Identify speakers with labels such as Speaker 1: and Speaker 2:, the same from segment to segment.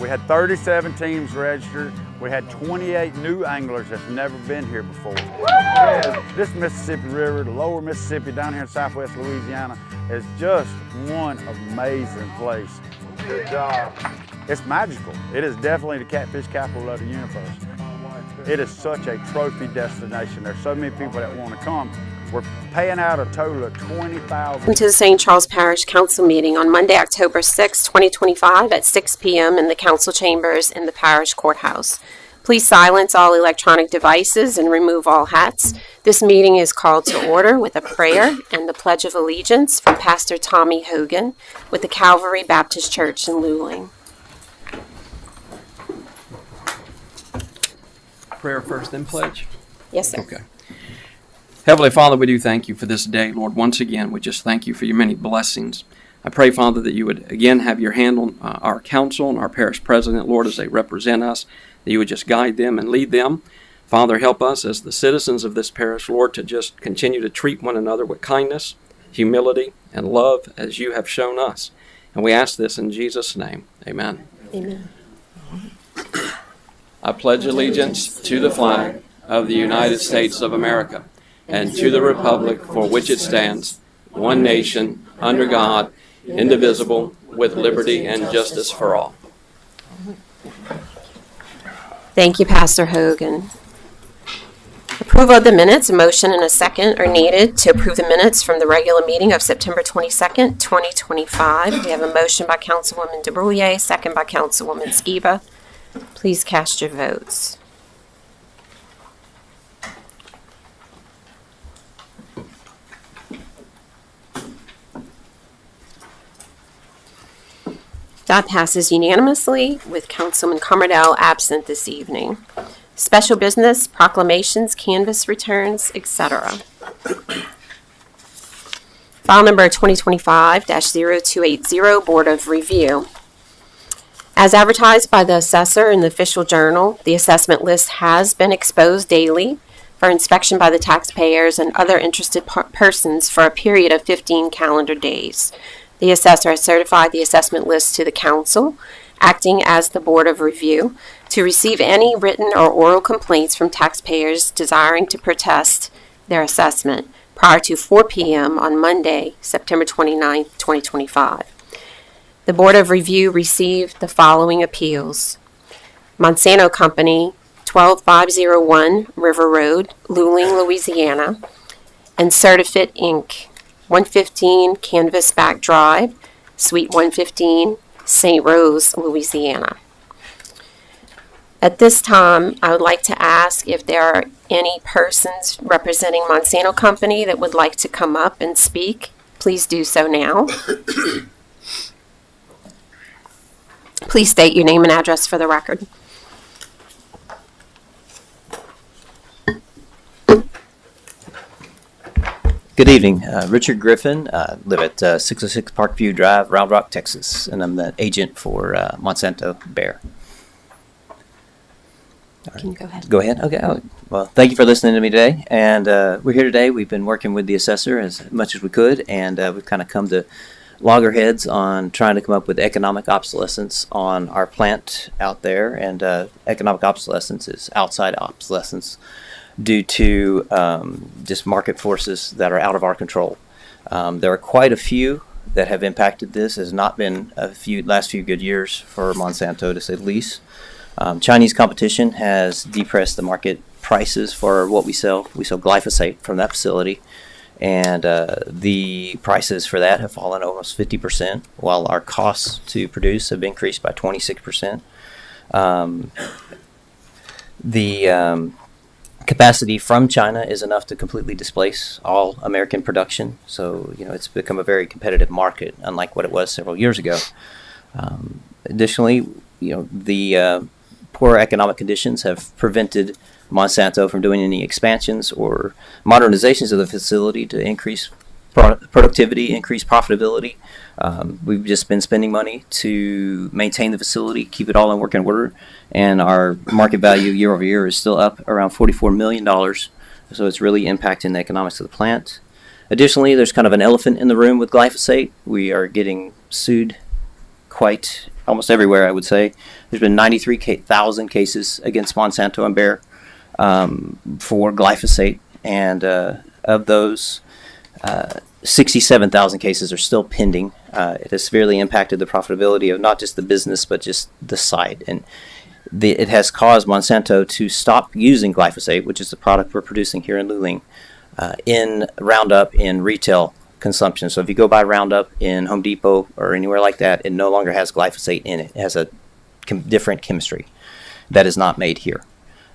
Speaker 1: We had 37 teams registered. We had 28 new anglers that's never been here before. This Mississippi River, the lower Mississippi down here in southwest Louisiana, is just one amazing place. Good job. It's magical. It is definitely the catfish capital of the universe. It is such a trophy destination. There's so many people that want to come. We're paying out a total of $20,000.
Speaker 2: Welcome to the St. Charles Parish Council meeting on Monday, October 6, 2025 at 6 p.m. in the council chambers in the parish courthouse. Please silence all electronic devices and remove all hats. This meeting is called to order with a prayer and the Pledge of Allegiance from Pastor Tommy Hogan with the Calvary Baptist Church in Luling.
Speaker 3: Prayer first, then pledge?
Speaker 2: Yes, sir.
Speaker 3: Okay. Heavenly Father, we do thank you for this day. Lord, once again, we just thank you for your many blessings. I pray, Father, that you would again have your hand on our council and our parish president, Lord, as they represent us, that you would just guide them and lead them. Father, help us as the citizens of this parish, Lord, to just continue to treat one another with kindness, humility, and love as you have shown us. And we ask this in Jesus' name. Amen.
Speaker 2: Amen.
Speaker 3: I pledge allegiance to the flag of the United States of America and to the republic for which it stands, one nation, under God, indivisible, with liberty and justice for all.
Speaker 2: Thank you, Pastor Hogan. Approval of the minutes, a motion and a second are needed to approve the minutes from the regular meeting of September 22nd, 2025. We have a motion by Councilwoman DeBrouillet, second by Councilwoman Skiba. Please cast your votes. That passes unanimously with Councilman Commerdale absent this evening. Special business, proclamations, canvass returns, etc. File number 2025-0280, Board of Review. As advertised by the assessor in the official journal, the assessment list has been exposed daily for inspection by the taxpayers and other interested persons for a period of 15 calendar days. The assessor has certified the assessment list to the council, acting as the Board of Review, to receive any written or oral complaints from taxpayers desiring to protest their assessment prior to 4 p.m. on Monday, September 29, 2025. The Board of Review received the following appeals. Monsanto Company, 12501 River Road, Luling, Louisiana, and Certifit Inc., 115 Canvasback Drive, Suite 115, St. Rose, Louisiana. At this time, I would like to ask if there are any persons representing Monsanto Company that would like to come up and speak. Please do so now. Please state your name and address for the record.
Speaker 4: Good evening. Richard Griffin. Live at 606 Parkview Drive, Round Rock, Texas, and I'm the agent for Monsanto Bear.
Speaker 2: Can you go ahead?
Speaker 4: Go ahead. Okay. Well, thank you for listening to me today. And we're here today. We've been working with the assessor as much as we could, and we've kind of come to loggerheads on trying to come up with economic obsolescence on our plant out there. And economic obsolescence is outside obsolescence due to just market forces that are out of our control. There are quite a few that have impacted this. It has not been last few good years for Monsanto, to say the least. Chinese competition has depressed the market prices for what we sell. We sell glyphosate from that facility, and the prices for that have fallen almost 50%, while our costs to produce have increased by 26%. The capacity from China is enough to completely displace all American production. So, it's become a very competitive market, unlike what it was several years ago. Additionally, the poor economic conditions have prevented Monsanto from doing any expansions or modernizations of the facility to increase productivity, increase profitability. We've just been spending money to maintain the facility, keep it all in working order, and our market value year over year is still up around $44 million, so it's really impacting the economics of the plant. Additionally, there's kind of an elephant in the room with glyphosate. We are getting sued quite almost everywhere, I would say. There's been 93,000 cases against Monsanto and Bayer for glyphosate, and of those, 67,000 cases are still pending. It has severely impacted the profitability of not just the business, but just the site. And it has caused Monsanto to stop using glyphosate, which is the product we're producing here in Luling, in Roundup in retail consumption. So if you go buy Roundup in Home Depot or anywhere like that, it no longer has glyphosate in it. It has a different chemistry that is not made here.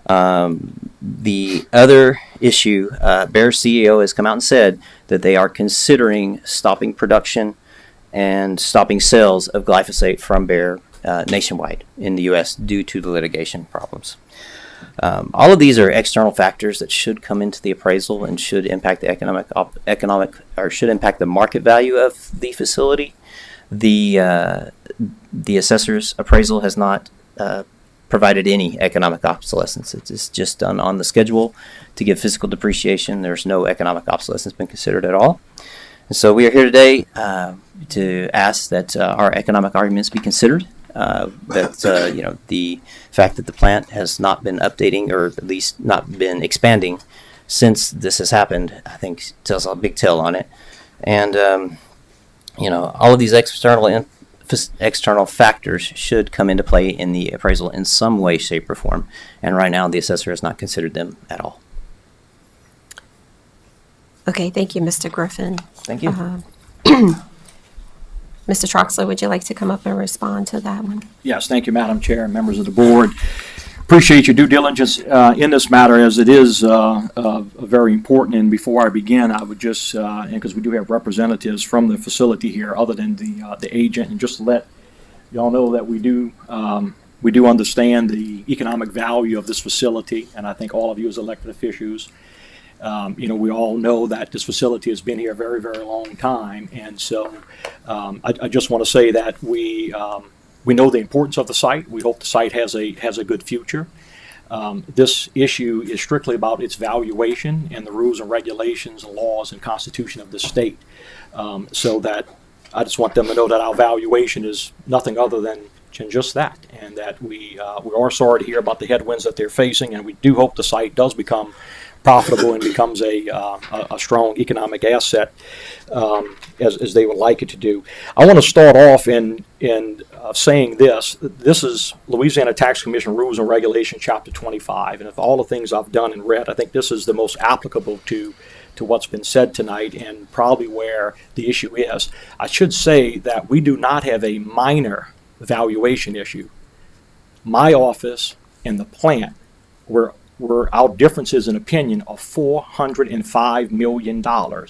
Speaker 4: The other issue, Bayer's CEO has come out and said that they are considering stopping production and stopping sales of glyphosate from Bayer nationwide in the U.S. due to the litigation problems. All of these are external factors that should come into the appraisal and should impact the should impact the market value of the facility. The assessor's appraisal has not provided any economic obsolescence. It's just done on the schedule to give physical depreciation. There's no economic obsolescence been considered at all. And so we are here today to ask that our economic arguments be considered. The fact that the plant has not been updating, or at least not been expanding since this has happened, I think tells a big tale on it. And all of these external factors should come into play in the appraisal in some way, shape, or form. And right now, the assessor has not considered them at all.
Speaker 2: Okay, thank you, Mr. Griffin.
Speaker 4: Thank you.
Speaker 2: Mr. Troxler, would you like to come up and respond to that one?
Speaker 5: Yes, thank you, Madam Chair and members of the board. Appreciate your due diligence in this matter, as it is very important. And before I begin, I would just, because we do have representatives from the facility here other than the agent, and just to let y'all know that we do understand the economic value of this facility, and I think all of you as elected officials, we all know that this facility has been here a very, very long time. And so I just want to say that we know the importance of the site. We hope the site has a good future. This issue is strictly about its valuation and the rules and regulations and laws and constitution of the state. So that I just want them to know that our valuation is nothing other than just that, and that we are sorry to hear about the headwinds that they're facing, and we do hope the site does become profitable and becomes a strong economic asset as they would like it to do. I want to start off in saying this. This is Louisiana Tax Commission Rules and Regulations, Chapter 25, and of all the things I've done and read, I think this is the most applicable to what's been said tonight, and probably where the issue is. I should say that we do not have a minor valuation issue. My office and the plant were our differences in opinion of $405 million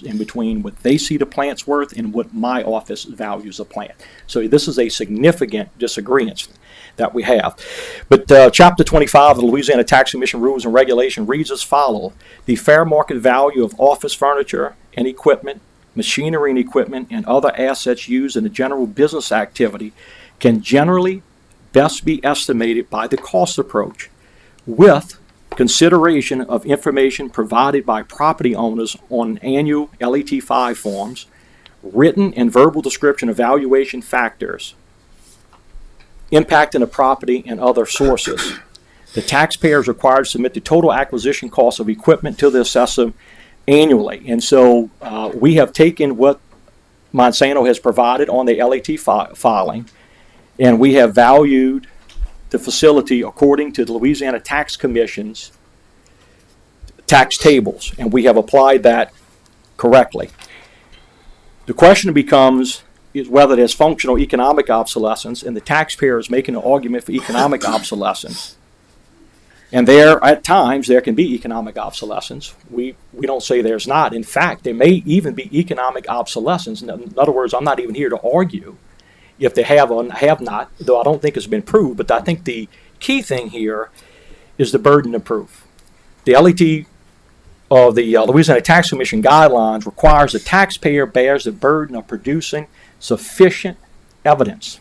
Speaker 5: in between what they see the plant's worth and what my office values the plant. So this is a significant disagreement that we have. But Chapter 25 of the Louisiana Tax Commission Rules and Regulations reads as follows: the fair market value of office furniture and equipment, machinery and equipment, and other assets used in the general business activity can generally best be estimated by the cost approach, with consideration of information provided by property owners on annual LET-5 forms, written and verbal description of valuation factors impacting the property, and other sources. The taxpayer is required to submit the total acquisition cost of equipment to the assessor annually. And so we have taken what Monsanto has provided on the LET filing, and we have valued the facility according to the Louisiana Tax Commission's tax tables, and we have applied that correctly. The question becomes is whether there's functional economic obsolescence, and the taxpayer is making an argument for economic obsolescence. And at times, there can be economic obsolescence. We don't say there's not. In fact, there may even be economic obsolescence. In other words, I'm not even here to argue if they have or have not, though I don't think it's been proved. But I think the key thing here is the burden of proof. The LET of the Louisiana Tax Commission guidelines requires the taxpayer bears the burden of producing sufficient evidence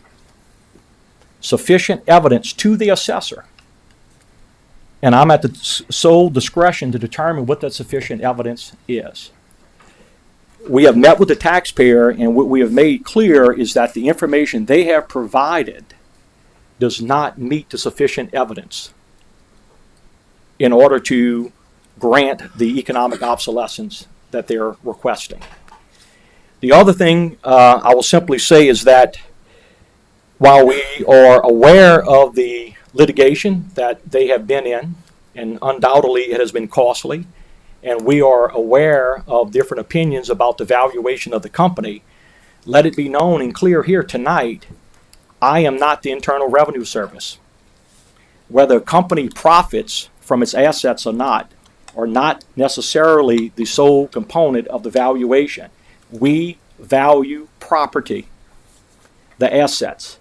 Speaker 5: to the assessor. And I'm at the sole discretion to determine what that sufficient evidence is. We have met with the taxpayer, and what we have made clear is that the information they have provided does not meet the sufficient evidence in order to grant the economic obsolescence that they're requesting. The other thing I will simply say is that while we are aware of the litigation that they have been in, and undoubtedly it has been costly, and we are aware of different opinions about the valuation of the company, let it be known and clear here tonight, I am not the Internal Revenue Service. Whether a company profits from its assets or not are not necessarily the sole component of the valuation. We value property, the assets.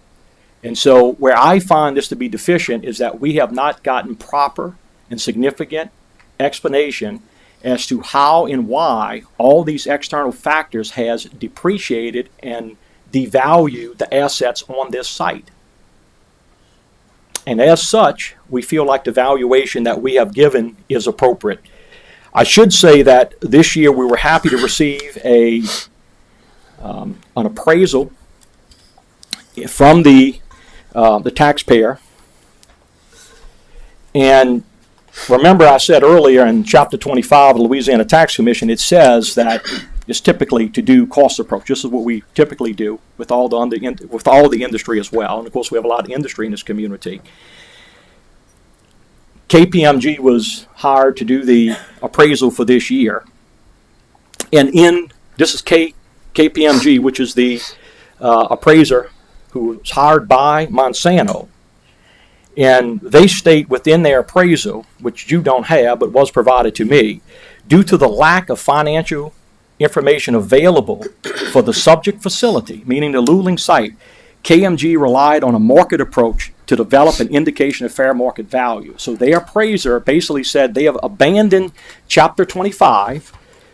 Speaker 5: And so where I find this to be deficient is that we have not gotten proper and significant explanation as to how and why all these external factors has depreciated and devalued the assets on this site. And as such, we feel like the valuation that we have given is appropriate. I should say that this year we were happy to receive an appraisal from the taxpayer. And remember, I said earlier in Chapter 25 of the Louisiana Tax Commission, it says that it's typically to do cost approach. This is what we typically do with all the industry as well. And of course, we have a lot of industry in this community. KPMG was hired to do the appraisal for this year. And this is KPMG, which is the appraiser who was hired by Monsanto. And they state within their appraisal, which you don't have but was provided to me, due to the lack of financial information available for the subject facility, meaning the Luling site, KMG relied on a market approach to develop an indication of fair market value. So their appraiser basically said they have abandoned Chapter 25,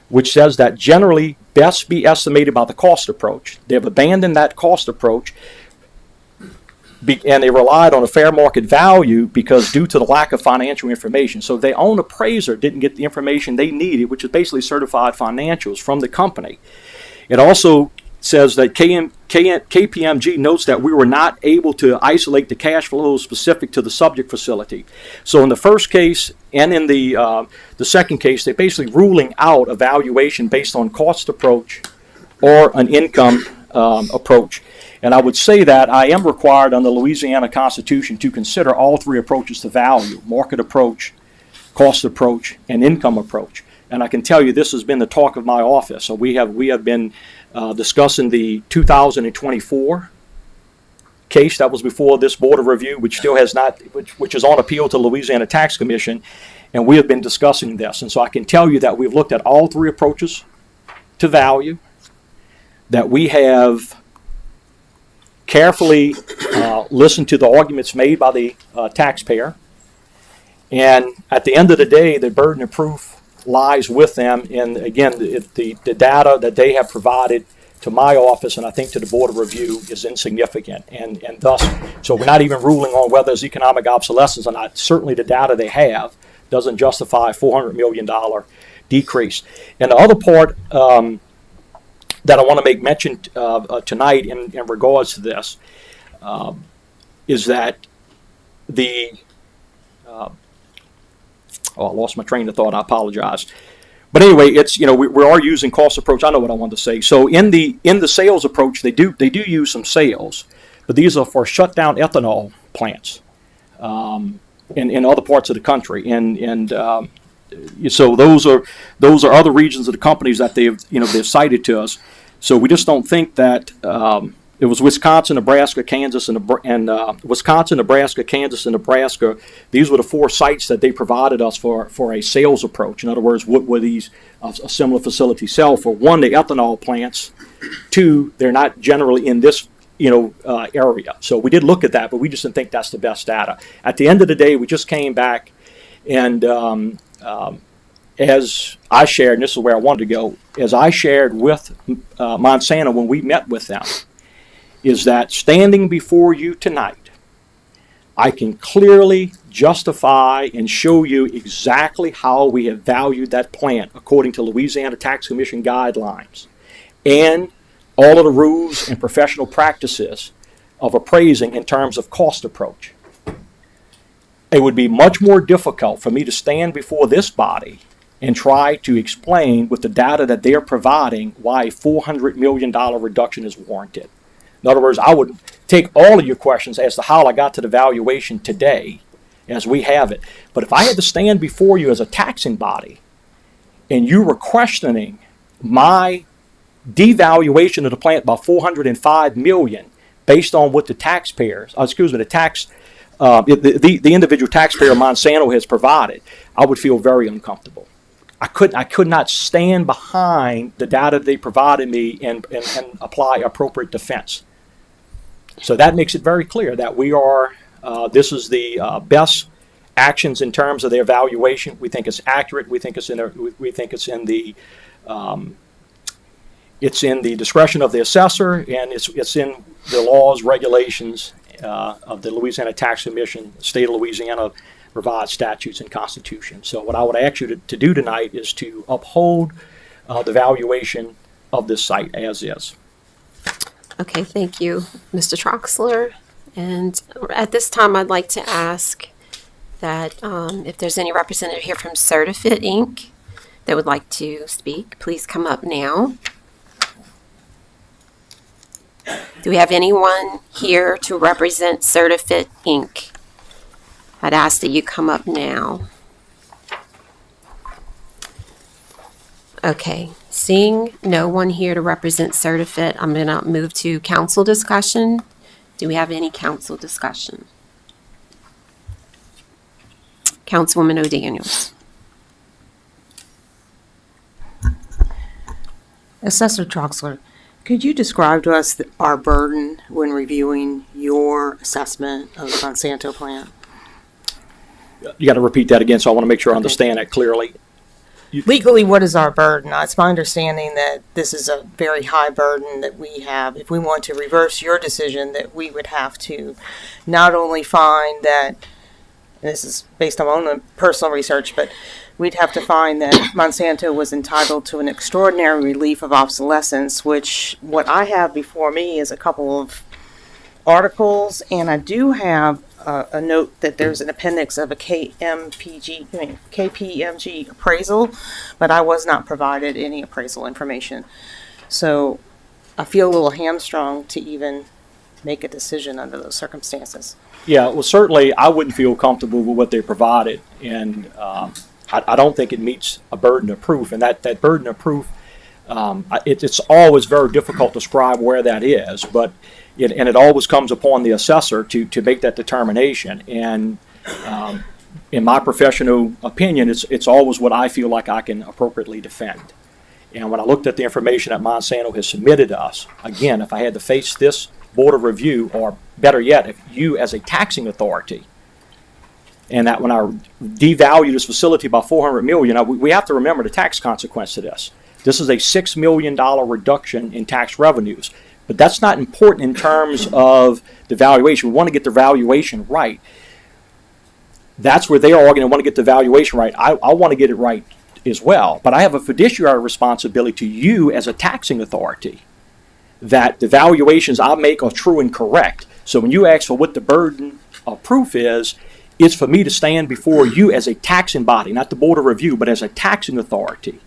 Speaker 5: which says that generally best be estimated by the cost approach. They have abandoned that cost approach, and they relied on a fair market value because due to the lack of financial information. So their own appraiser didn't get the information they needed, which is basically certified financials from the company. It also says that KPMG notes that we were not able to isolate the cash flows specific to the subject facility. So in the first case and in the second case, they're basically ruling out a valuation based on cost approach or an income approach. And I would say that I am required under the Louisiana Constitution to consider all three approaches to value: market approach, cost approach, and income approach. And I can tell you this has been the talk of my office. So we have been discussing the 2024 case that was before this Board of Review, which still has not, which is on appeal to the Louisiana Tax Commission, and we have been discussing this. And so I can tell you that we've looked at all three approaches to value, that we have carefully listened to the arguments made by the taxpayer, and at the end of the day, the burden of proof lies with them. And again, the data that they have provided to my office and I think to the Board of Review is insignificant, and thus, so we're not even ruling on whether there's economic obsolescence or not. Certainly the data they have doesn't justify a $400 million decrease. And the other part that I want to make mention tonight in regards to this is that I lost my train of thought. I apologize. But anyway, it's, we are using cost approach. I know what I wanted to say. So in the sales approach, they do use some sales, but these are for shut down ethanol plants in other parts of the country, and so those are other regions of the companies that they've cited to us. So we just don't think that it was Wisconsin, Nebraska, Kansas, and Wisconsin, Nebraska, Kansas, and Nebraska. These were the four sites that they provided us for a sales approach. In other words, what were these a similar facility sell for? One, the ethanol plants. Two, they're not generally in this area. So we did look at that, but we just didn't think that's the best data. At the end of the day, we just came back and as I shared, and this is where I wanted to go, as I shared with Monsanto when we met with them, is that standing before you tonight, I can clearly justify and show you exactly how we have valued that plant according to Louisiana Tax Commission guidelines and all of the rules and professional practices of appraising in terms of cost approach. It would be much more difficult for me to stand before this body and try to explain with the data that they're providing why a $400 million reduction is warranted. In other words, I would take all of your questions as to how I got to the valuation today as we have it. But if I had to stand before you as a taxing body and you were questioning my devaluation of the plant by $405 million based on what the the individual taxpayer Monsanto has provided, I would feel very uncomfortable. I could not stand behind the data they provided me and apply appropriate defense. So that makes it very clear that we are, this is the best actions in terms of their evaluation. We think it's accurate. We think it's in the discretion of the assessor, and it's in the laws, regulations of the Louisiana Tax Commission, state of Louisiana revised statutes and constitution. So what I would ask you to do tonight is to uphold the valuation of this site as is.
Speaker 2: Okay, thank you, Mr. Troxler. And at this time, I'd like to ask that if there's any representative here from Certifit Inc. that would like to speak, please come up now. Do we have anyone here to represent Certifit Inc.? I'd ask that you come up now. Okay, seeing no one here to represent Certifit, I'm going to move to council discussion. Do we have any council discussion? Councilwoman O'Daniels.
Speaker 6: Assessor Troxler, could you describe to us our burden when reviewing your assessment of the Monsanto plant?
Speaker 5: You got to repeat that again, so I want to make sure I understand that clearly.
Speaker 6: Legally, what is our burden? It's my understanding that this is a very high burden that we have. If we want to reverse your decision, that we would have to not only find that, and this is based on my own personal research, but we'd have to find that Monsanto was entitled to an extraordinary relief of obsolescence, which what I have before me is a couple of articles, and I do have a note that there's an appendix of a KPMG appraisal, but I was not provided any appraisal information. So I feel a little hamstrung to even make a decision under those circumstances.
Speaker 5: Yeah, well, certainly I wouldn't feel comfortable with what they provided, and I don't think it meets a burden of proof. And that burden of proof, it's always very difficult to describe where that is, but it always comes upon the assessor to make that determination. And in my professional opinion, it's always what I feel like I can appropriately defend. And when I looked at the information that Monsanto has submitted to us, again, if I had to face this Board of Review, or better yet, if you as a taxing authority, and that when I devalue this facility by $400 million, we have to remember the tax consequence to this. This is a $6 million reduction in tax revenues. But that's not important in terms of the valuation. We want to get the valuation right. That's where they are going to want to get the valuation right. I want to get it right as well. But I have a fiduciary responsibility to you as a taxing authority that the valuations I make are true and correct. So when you ask for what the burden of proof is, it's for me to stand before you as a taxing body, not the Board of Review, but as a taxing authority,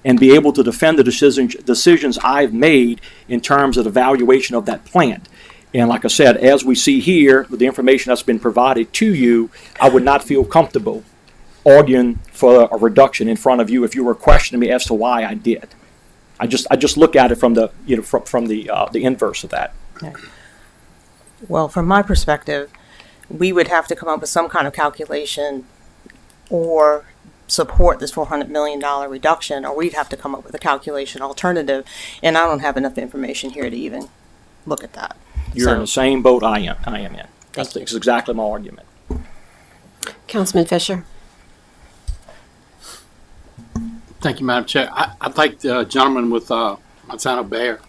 Speaker 5: and be able to defend the decisions I've made in terms of the valuation of that plant. And like I said, as we see here, with the information that's been provided to you, I would not feel comfortable arguing for a reduction in front of you if you were questioning me as to why I did. I just look at it from the from the inverse of that.
Speaker 6: Okay. Well, from my perspective, we would have to come up with some kind of calculation or support this $400 million reduction, or we'd have to come up with a calculation alternative, and I don't have enough information here to even look at that.
Speaker 5: You're in the same boat I am in. That's exactly my argument.
Speaker 2: Councilman Fisher.
Speaker 7: Thank you, Madam Chair. I'd like the gentleman with Monsanto Bayer,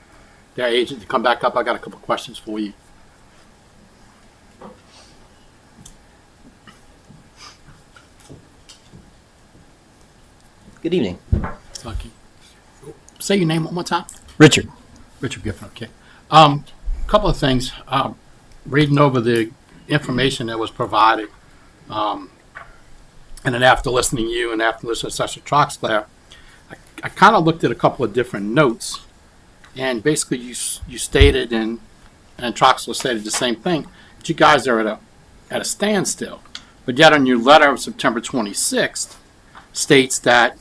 Speaker 7: their agent, to come back up. I got a couple of questions for you.
Speaker 4: Good evening.
Speaker 7: Lucky. Say your name one more time.
Speaker 8: Richard.
Speaker 7: Richard Giffen, okay. Couple of things. reading over the information that was provided, and then after listening to you and after listening to Assessor Troxler, I kind of looked at a couple of different notes, and basically you stated, and Troxler stated the same thing, that you guys are at a standstill. But yet on your letter of September 26th states that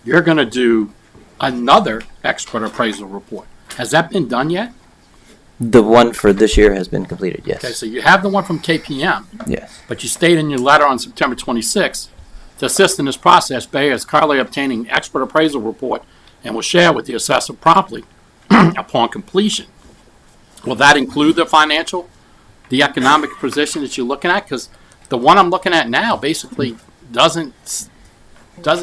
Speaker 7: you're going to do another expert appraisal report. Has that been done yet?
Speaker 4: The one for this year has been completed, yes.
Speaker 7: Okay, so you have the one from KPM,
Speaker 4: Yes.
Speaker 7: but you state in your letter on September 26th, to assist in this process, Bayer is currently obtaining expert appraisal report and will share with the assessor promptly upon completion. Will that include the financial, the economic position that you're looking at? Because the one I'm looking at now basically doesn't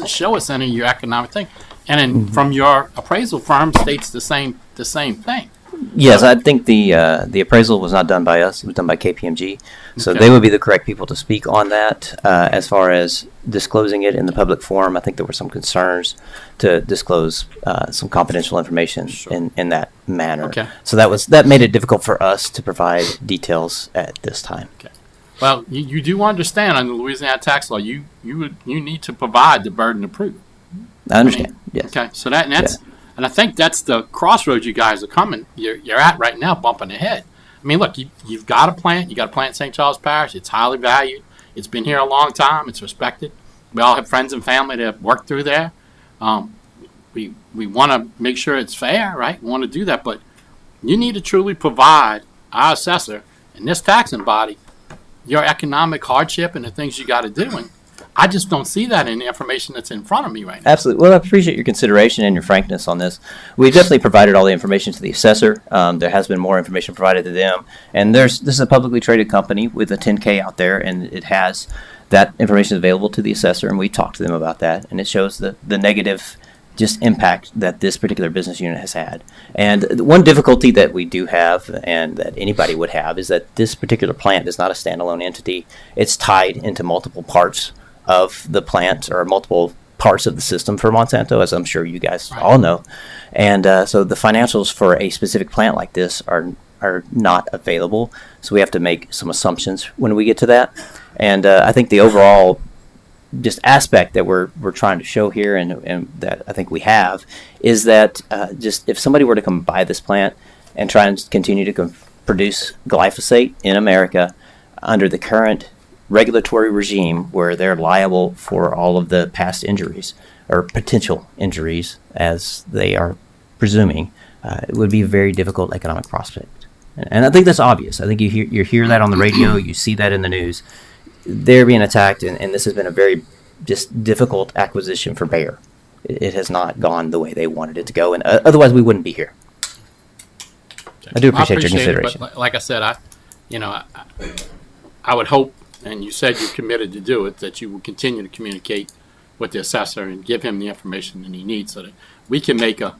Speaker 7: show us any of your economic thing, and then from your appraisal firm states the same thing.
Speaker 4: Yes, I think the appraisal was not done by us. It was done by KPMG. So
Speaker 7: Okay.
Speaker 4: they would be the correct people to speak on that. As far as disclosing it in the public forum, I think there were some concerns to disclose some confidential information in that manner.
Speaker 7: Okay.
Speaker 4: So that made it difficult for us to provide details at this time.
Speaker 7: Well, you do understand under Louisiana tax law, you need to provide the burden of proof.
Speaker 4: I understand. Yes.
Speaker 7: Okay, so that's and I think that's the crossroads you guys are coming. You're at right now, bumping ahead. I mean, look, you've got a plant. You got a plant in St. Charles Parish. It's highly valued. It's been here a long time. It's respected. We all have friends and family that have worked through there. We want to make sure it's fair, right? We want to do that, but you need to truly provide our assessor and this taxing body your economic hardship and the things you got to do. And I just don't see that in the information that's in front of me right now.
Speaker 4: Absolutely. Well, I appreciate your consideration and your frankness on this. We definitely provided all the information to the assessor. There has been more information provided to them. And this is a publicly traded company with a 10K out there, and it has that information available to the assessor, and we talked to them about that. And it shows the negative just impact that this particular business unit has had. And one difficulty that we do have, and that anybody would have, is that this particular plant is not a standalone entity. It's tied into multiple parts of the plant or multiple parts of the system for Monsanto, as I'm sure you guys all know. And so the financials for a specific plant like this are not available. So we have to make some assumptions when we get to that. And I think the overall just aspect that we're trying to show here, and that I think we have, is that just if somebody were to come buy this plant and try and continue to produce glyphosate in America under the current regulatory regime where they're liable for all of the past injuries or potential injuries, as they are presuming, it would be a very difficult economic prospect. And I think that's obvious. I think you hear that on the radio, you see that in the news. They're being attacked, and this has been a very just difficult acquisition for Bayer. It has not gone the way they wanted it to go, and otherwise we wouldn't be here. I do appreciate your consideration.
Speaker 7: But like I said, I would hope, and you said you're committed to do it, that you will continue to communicate with the assessor and give him the information that he needs, so that we can make a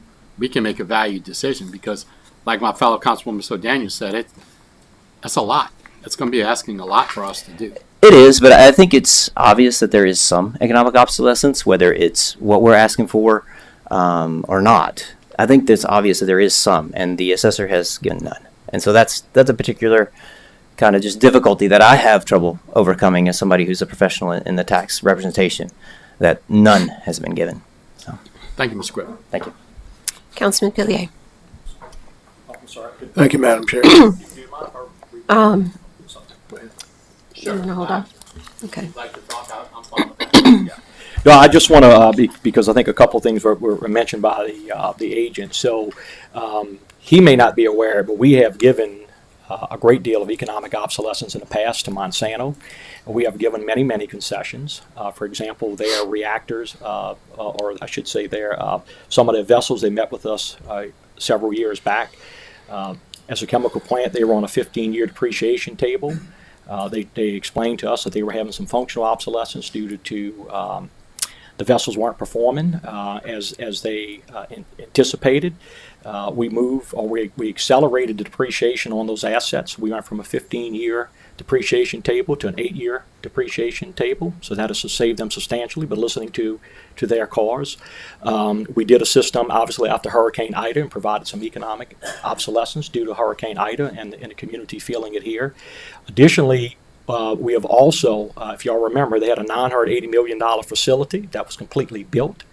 Speaker 7: valued decision. Because, like my fellow Councilwoman So Daniel said, that's a lot. It's going to be asking a lot for us to do.
Speaker 4: It is, but I think it's obvious that there is some economic obsolescence, whether it's what we're asking for or not. I think it's obvious that there is some, and the assessor has given none. And so that's a particular kind of just difficulty that I have trouble overcoming as somebody who's a professional in the tax representation, that none has been given. So,
Speaker 7: Thank you, Mr. Griffin.
Speaker 4: thank you.
Speaker 2: Councilman Pillier.
Speaker 8: Thank you, Madam Chair.
Speaker 2: You want to hold on? Okay.
Speaker 5: No, I just want to, because I think a couple things were mentioned by the agent. So he may not be aware, but we have given a great deal of economic obsolescence in the past to Monsanto. We have given many, many concessions. For example, their reactors, or I should say some of their vessels, they met with us several years back. As a chemical plant, they were on a 15-year depreciation table. They explained to us that they were having some functional obsolescence due to The vessels weren't performing as they anticipated. We accelerated the depreciation on those assets. We went from a 15-year depreciation table to an 8-year depreciation table, so that has saved them substantially, but listening to their cars. We did a system, obviously, after Hurricane Ida and provided some economic obsolescence due to Hurricane Ida and the community feeling it here. Additionally, we have also, if y'all remember, they had a $980 million facility that was completely built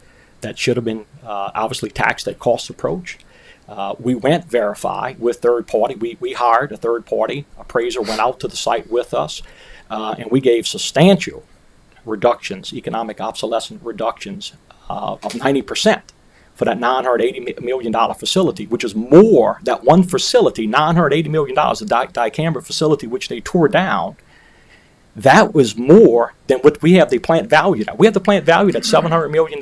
Speaker 5: that should have been obviously taxed at cost approach. We went verify with third party. We hired a third party appraiser, went out to the site with us, and we gave substantial reductions, economic obsolescence reductions of 90% for that $980 million facility, which is more, that one facility, $980 million, the Dicambra facility, which they tore down. That was more than what we have the plant valued at. We have the plant valued at $700 million.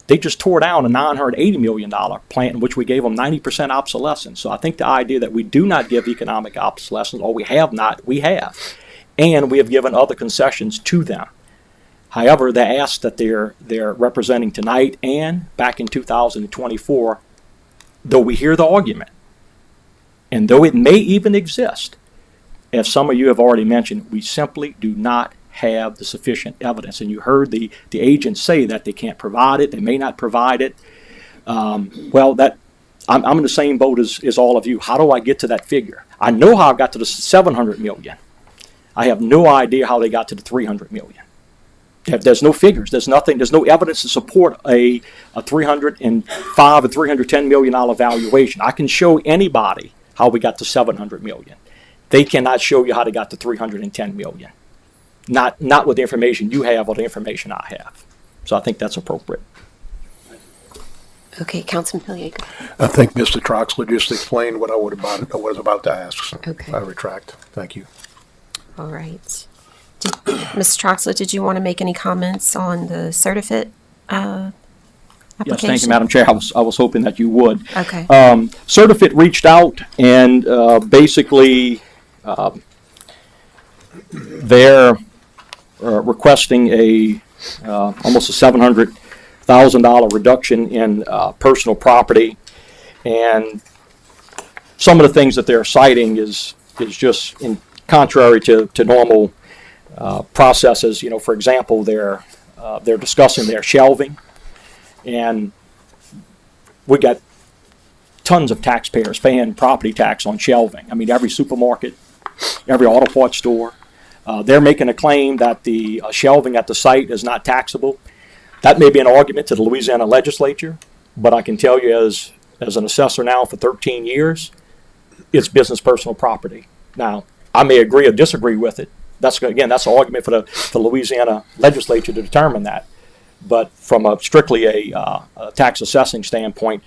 Speaker 5: They just tore down a $980 million plant in which we gave them 90% obsolescence. So I think the idea that we do not give economic obsolescence, or we have not, we have. And we have given other concessions to them. However, the ask that they're representing tonight and back in 2024, though we hear the argument, and though it may even exist, as some of you have already mentioned, we simply do not have the sufficient evidence. And you heard the agents say that they can't provide it, they may not provide it. I'm in the same boat as all of you. How do I get to that figure? I know how I got to the 700 million. I have no idea how they got to the 300 million. There's no figures. There's nothing. There's no evidence to support a $305 or $310 million valuation. I can show anybody how we got to 700 million. They cannot show you how they got to 310 million. Not with the information you have or the information I have. So I think that's appropriate.
Speaker 2: Okay, Councilman Hillier.
Speaker 8: I think Mr. Troxler just explained what I was about to ask.
Speaker 2: Okay.
Speaker 8: I retract. Thank you.
Speaker 2: All right. Mr. Troxler, did you want to make any comments on the certificate application?
Speaker 5: Yes, thank you, Madam Chair. I was hoping that you would.
Speaker 2: Okay.
Speaker 5: Certifit reached out and basically they're requesting almost a $700,000 reduction in personal property, and some of the things that they're citing is just contrary to normal processes. You know, for example, they're discussing their shelving, and we got tons of taxpayers paying property tax on shelving. I mean, every supermarket, every auto parts store. They're making a claim that the shelving at the site is not taxable. That may be an argument to the Louisiana legislature, but I can tell you as an assessor now for 13 years, it's business personal property. Now, I may agree or disagree with it. That's an argument for the Louisiana legislature to determine that. But from strictly a tax assessing standpoint,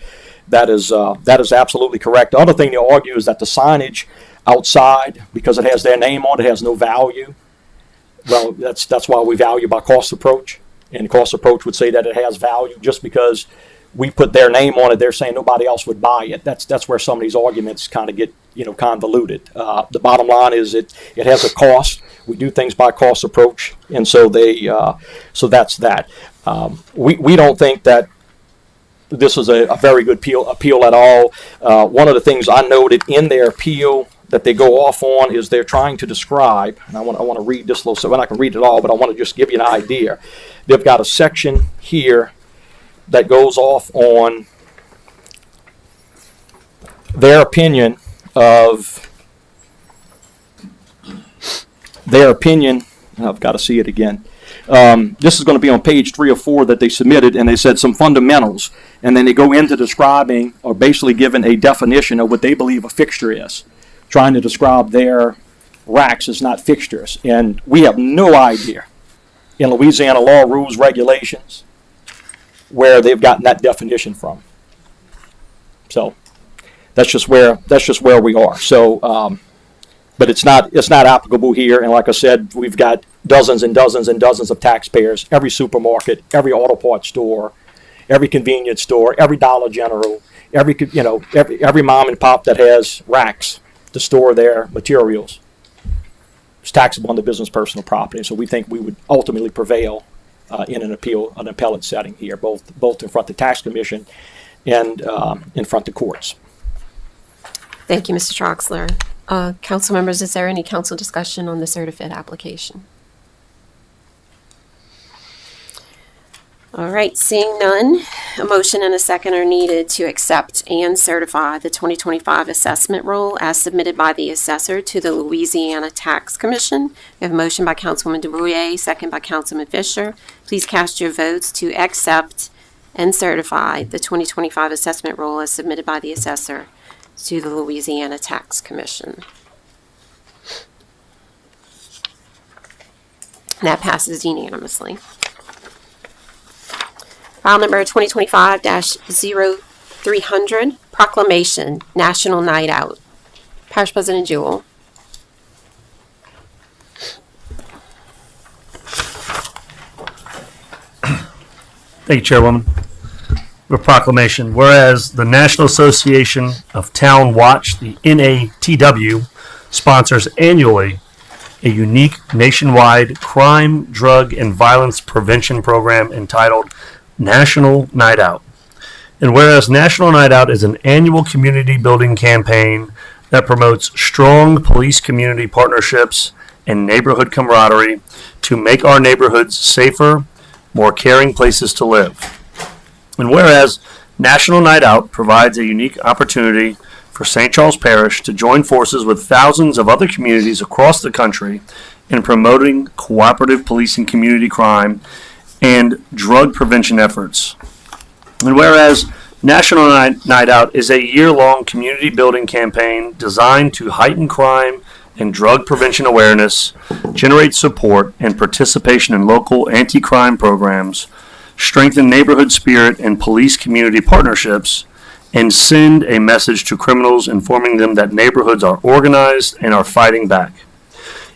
Speaker 5: that is absolutely correct. The other thing they argue is that the signage outside, because it has their name on it, has no value. Well, that's why we value by cost approach, and cost approach would say that it has value just because we put their name on it. They're saying nobody else would buy it. That's where some of these arguments kind of get convoluted. The bottom line is it has a cost. We do things by cost approach, and so so that's that. We don't think that this is a very good appeal at all. One of the things I noted in their appeal that they go off on is they're trying to describe, and I want to read this little, so I can read it all, but I want to just give you an idea. They've got a section here that goes off on their opinion of I've got to see it again. This is going to be on page 3 or 4 that they submitted, and they said some fundamentals, and then they go into describing or basically giving a definition of what they believe a fixture is, trying to describe their racks as not fixtures. And we have no idea in Louisiana law, rules, regulations, where they've gotten that definition from. So that's just where we are. So, but it's not applicable here. And like I said, we've got dozens and dozens and dozens of taxpayers. Every supermarket, every auto parts store, every convenience store, every Dollar General, every mom and pop that has racks to store their materials. It's taxable on the business personal property. So we think we would ultimately prevail in an appellate setting here, both in front of the tax commission and in front of courts.
Speaker 2: Thank you, Mr. Troxler. Council members, is there any council discussion on the certificate application? All right, seeing none, a motion and a second are needed to accept and certify the 2025 assessment roll as submitted by the assessor to the Louisiana Tax Commission. We have a motion by Councilwoman DeBrouillet, second by Councilman Fisher. Please cast your votes to accept and certify the 2025 assessment roll as submitted by the assessor to the Louisiana Tax Commission. That passes unanimously. File number 2025-0300, Proclamation, National Night Out. Parish President Jewell.
Speaker 9: Thank you, Chairwoman. A proclamation. Whereas the National Association of Town Watch, the NATW, sponsors annually a unique nationwide crime, drug, and violence prevention program entitled National Night Out. And whereas National Night Out is an annual community building campaign that promotes strong police community partnerships and neighborhood camaraderie to make our neighborhoods safer, more caring places to live. And whereas National Night Out provides a unique opportunity for St. Charles Parish to join forces with thousands of other communities across the country in promoting cooperative policing, community crime, and drug prevention efforts. And whereas National Night Out is a year-long community building campaign designed to heighten crime and drug prevention awareness, generate support and participation in local anti-crime programs, strengthen neighborhood spirit and police community partnerships, and send a message to criminals informing them that neighborhoods are organized and are fighting back.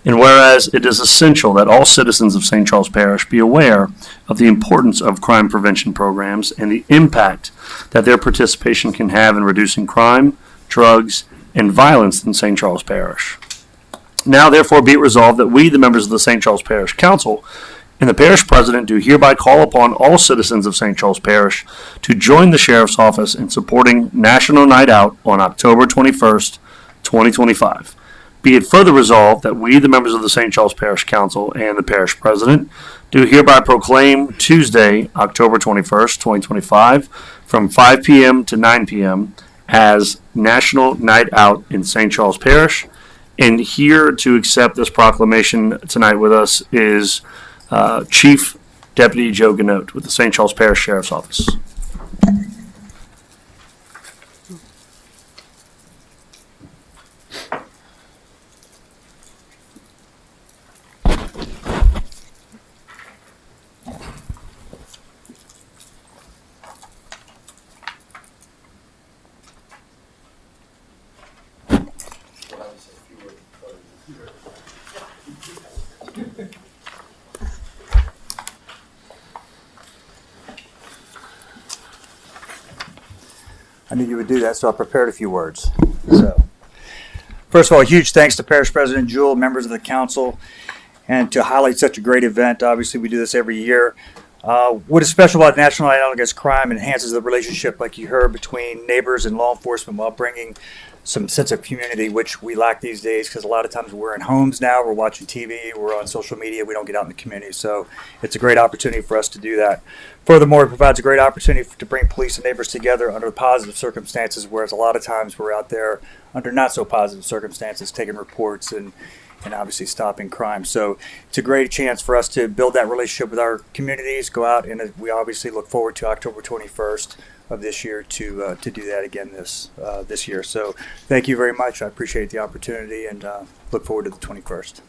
Speaker 9: And whereas it is essential that all citizens of St. Charles Parish be aware of the importance of crime prevention programs and the impact that their participation can have in reducing crime, drugs, and violence in St. Charles Parish. Now, therefore, be it resolved that we, the members of the St. Charles Parish Council, and the Parish President do hereby call upon all citizens of St. Charles Parish to join the Sheriff's Office in supporting National Night Out on October 21st, 2025. Be it further resolved that we, the members of the St. Charles Parish Council and the Parish President, do hereby proclaim Tuesday, October 21st, 2025, from 5 p.m. to 9 p.m. as National Night Out in St. Charles Parish. And here to accept this proclamation tonight with us is Chief Deputy Joe Ganote with the St. Charles Parish Sheriff's Office.
Speaker 10: I knew you would do that, so I prepared a few words. So, first of all, huge thanks to Parish President Jewell, members of the council, and to highlight such a great event. Obviously, we do this every year. What is special about National Night Out Against Crime enhances the relationship, like you heard, between neighbors and law enforcement while bringing some sense of community, which we lack these days because a lot of times we're in homes now, we're watching TV, we're on social media, we don't get out in the community. So it's a great opportunity for us to do that. Furthermore, it provides a great opportunity to bring police and neighbors together under positive circumstances, whereas a lot of times we're out there under not so positive circumstances, taking reports and obviously stopping crime. So it's a great chance for us to build that relationship with our communities, go out, and we obviously look forward to October 21st of this year to do that again this year. So thank you very much. I appreciate the opportunity and look forward to the 21st.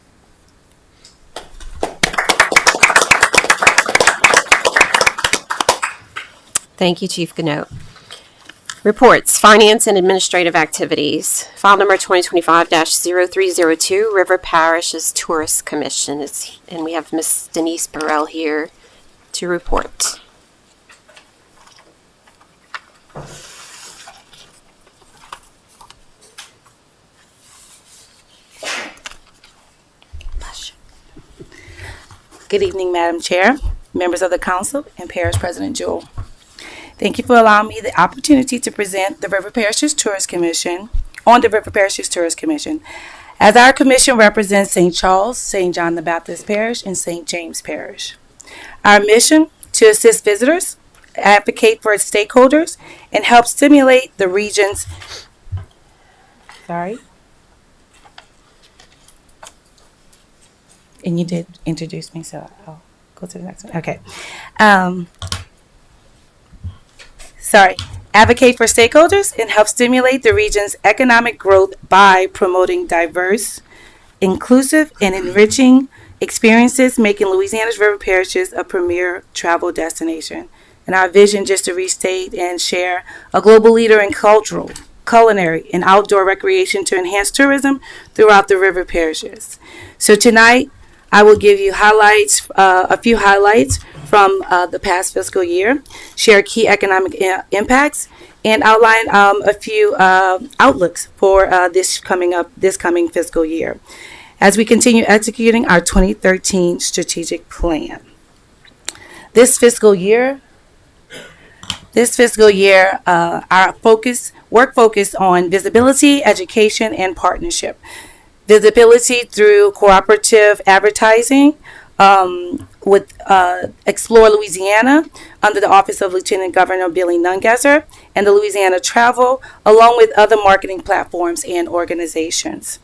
Speaker 2: Thank you, Chief Ganote. Reports, finance and administrative activities. File number 2025-0302, River Parish's Tourist Commission. And we have Ms. Denise Burrell here to report.
Speaker 11: Good evening, Madam Chair, members of the council, and Parish President Jewell. Thank you for allowing me the opportunity to present the River Parishes Tourist Commission on the River Parishes Tourist Commission. As our commission represents St. Charles, St. John the Baptist Parish, and St. James Parish. Our mission to assist visitors, advocate for its stakeholders, and help stimulate the region's and you did introduce me, so I'll go to the next one. Okay. Advocate for stakeholders and help stimulate the region's economic growth by promoting diverse, inclusive, and enriching experiences, making Louisiana's river parishes a premier travel destination. And our vision, just to restate and share, a global leader in cultural, culinary, and outdoor recreation to enhance tourism throughout the river parishes. So tonight, I will give you a few highlights from the past fiscal year, share key economic impacts, and outline a few outlooks for this coming fiscal year as we continue executing our 2013 strategic plan. This fiscal year, our work focused on visibility, education, and partnership. Visibility through cooperative advertising with Explore Louisiana under the Office of Lieutenant Governor Billy Nungesser and the Louisiana Travel, along with other marketing platforms and organizations.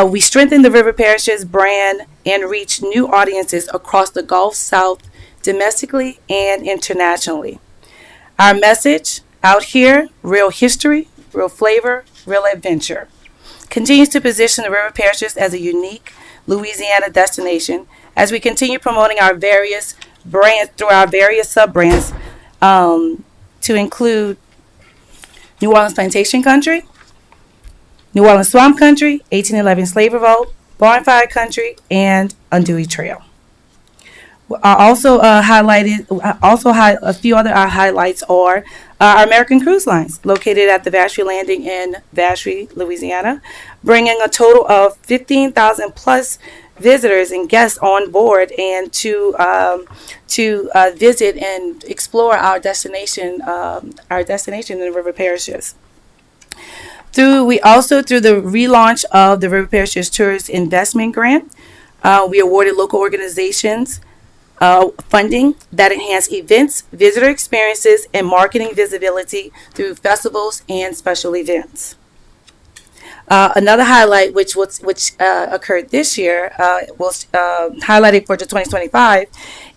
Speaker 11: We strengthen the River Parishes brand and reach new audiences across the Gulf South, domestically and internationally. Our message out here, real history, real flavor, real adventure, continues to position the River Parishes as a unique Louisiana destination as we continue promoting our various brands through our various sub-brands to include New Orleans Plantation Country, New Orleans Swamp Country, 1811 Slave Revolt, Bonfire Country, and Undewey Trail. A few other highlights are our American Cruise Lines, located at the Vacherie Landing in Vacherie, Louisiana, bringing a total of 15,000 plus visitors and guests on board and to visit and explore our destination in the River Parishes. Through the relaunch of the River Parishes Tourist Investment Grant, we awarded local organizations funding that enhance events, visitor experiences, and marketing visibility through festivals and special events. Another highlight, which occurred this year, was highlighted for the 2025,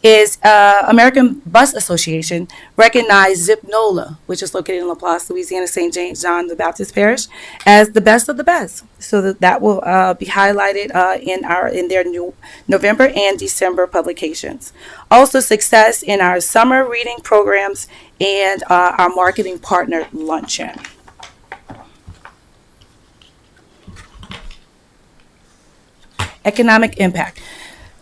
Speaker 11: is American Bus Association recognized Zip NOLA, which is located in LaPlace, Louisiana, St. John the Baptist Parish, as the best of the best. So that will be highlighted in their new November and December publications. Also, success in our summer reading programs and our marketing partner luncheon. Economic impact.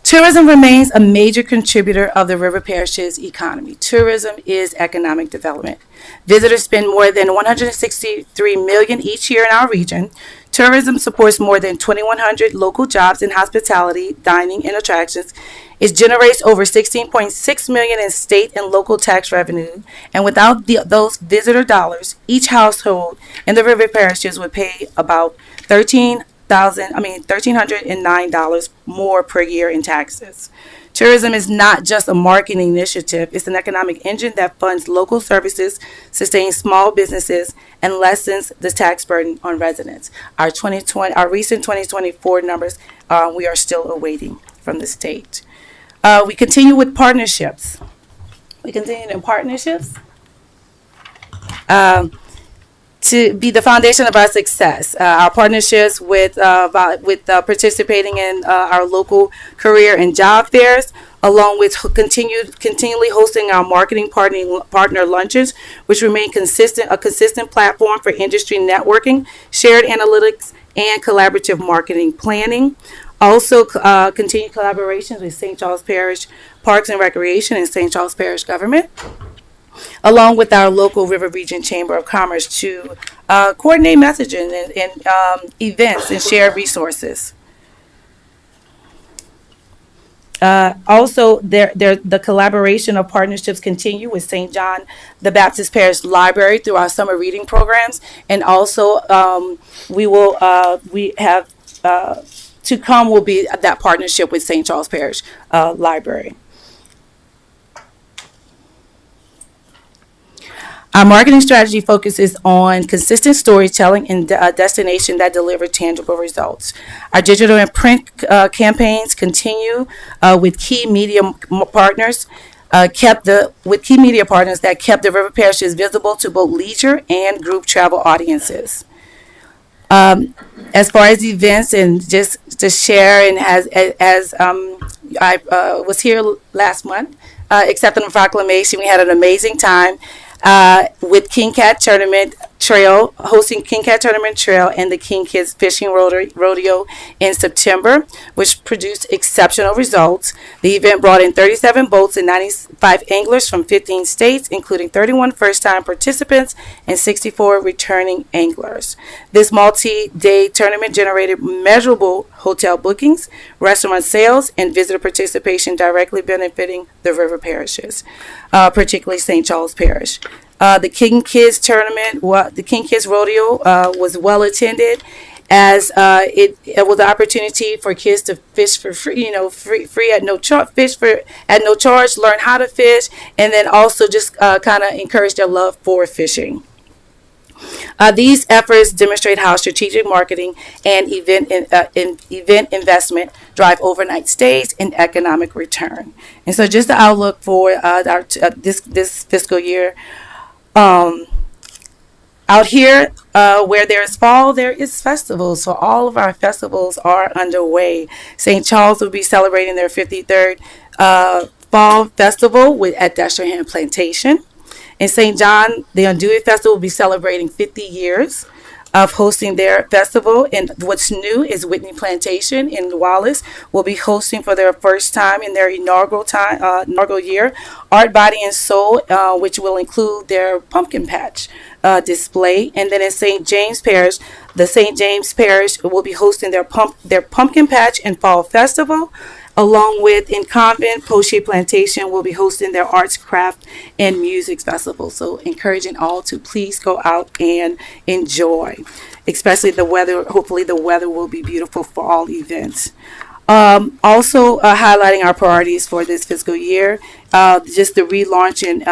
Speaker 11: Tourism remains a major contributor of the River Parishes economy. Tourism is economic development. Visitors spend more than $163 million each year in our region. Tourism supports more than 2,100 local jobs in hospitality, dining, and attractions. It generates over $16.6 million in state and local tax revenue. And without those visitor dollars, each household in the River Parishes would pay about $1,309 more per year in taxes. Tourism is not just a marketing initiative, it's an economic engine that funds local services, sustains small businesses, and lessens the tax burden on residents. Our recent 2024 numbers, we are still awaiting from the state. We continue with partnerships. To be the foundation of our success. Our partnerships with participating in our local career and job fairs, along with continually hosting our marketing partner luncheons, which remain a consistent platform for industry networking, shared analytics, and collaborative marketing planning. Also, continued collaborations with St. Charles Parish Parks and Recreation and St. Charles Parish Government, along with our local River Region Chamber of Commerce to coordinate messaging and events and share resources. Also, the collaboration of partnerships continue with St. John the Baptist Parish Library through our summer reading programs, and also we have to come will be that partnership with St. Charles Parish Library. Our marketing strategy focuses on consistent storytelling and a destination that deliver tangible results. Our digital and print campaigns continue with key media partners. With key media partners that kept the River Parishes visible to both leisure and group travel audiences. As far as events, and just to share, and I was here last month accepting the proclamation, we had an amazing time. With King Cat Tournament Trail, hosting King Cat Tournament Trail and the King Kids Fishing Rodeo in September, which produced exceptional results. The event brought in 37 boats and 95 anglers from 15 states, including 31 first-time participants and 64 returning anglers. This multi-day tournament generated measurable hotel bookings, restaurant sales, and visitor participation, directly benefiting the river parishes, particularly St. Charles Parish. The King Kids Tournament, the King Kids Rodeo was well attended, as it was an opportunity for kids to fish for free, free at no charge, at no charge, learn how to fish, and then also just kind of encourage their love for fishing. These efforts demonstrate how strategic marketing and event investment drive overnight stays and economic return. And so, just the outlook for this fiscal year. Out here, where there is fall, there is festivals. So all of our festivals are underway. St. Charles will be celebrating their 53rd Fall Festival at Destrehan Plantation. In St. John, the Unduit Festival will be celebrating 50 years of hosting their festival. And what's new is Whitney Plantation in Wallace will be hosting for their first time in their inaugural year, Art, Body, and Soul, which will include their pumpkin patch display. And then in St. James Parish, the St. James Parish will be hosting their pumpkin patch and fall festival, along with in Convent, Poche Plantation will be hosting their arts, craft, and music festival. So encouraging all to please go out and enjoy, especially the weather. Hopefully the weather will be beautiful for all events. Also highlighting our priorities for this fiscal year, just the relaunching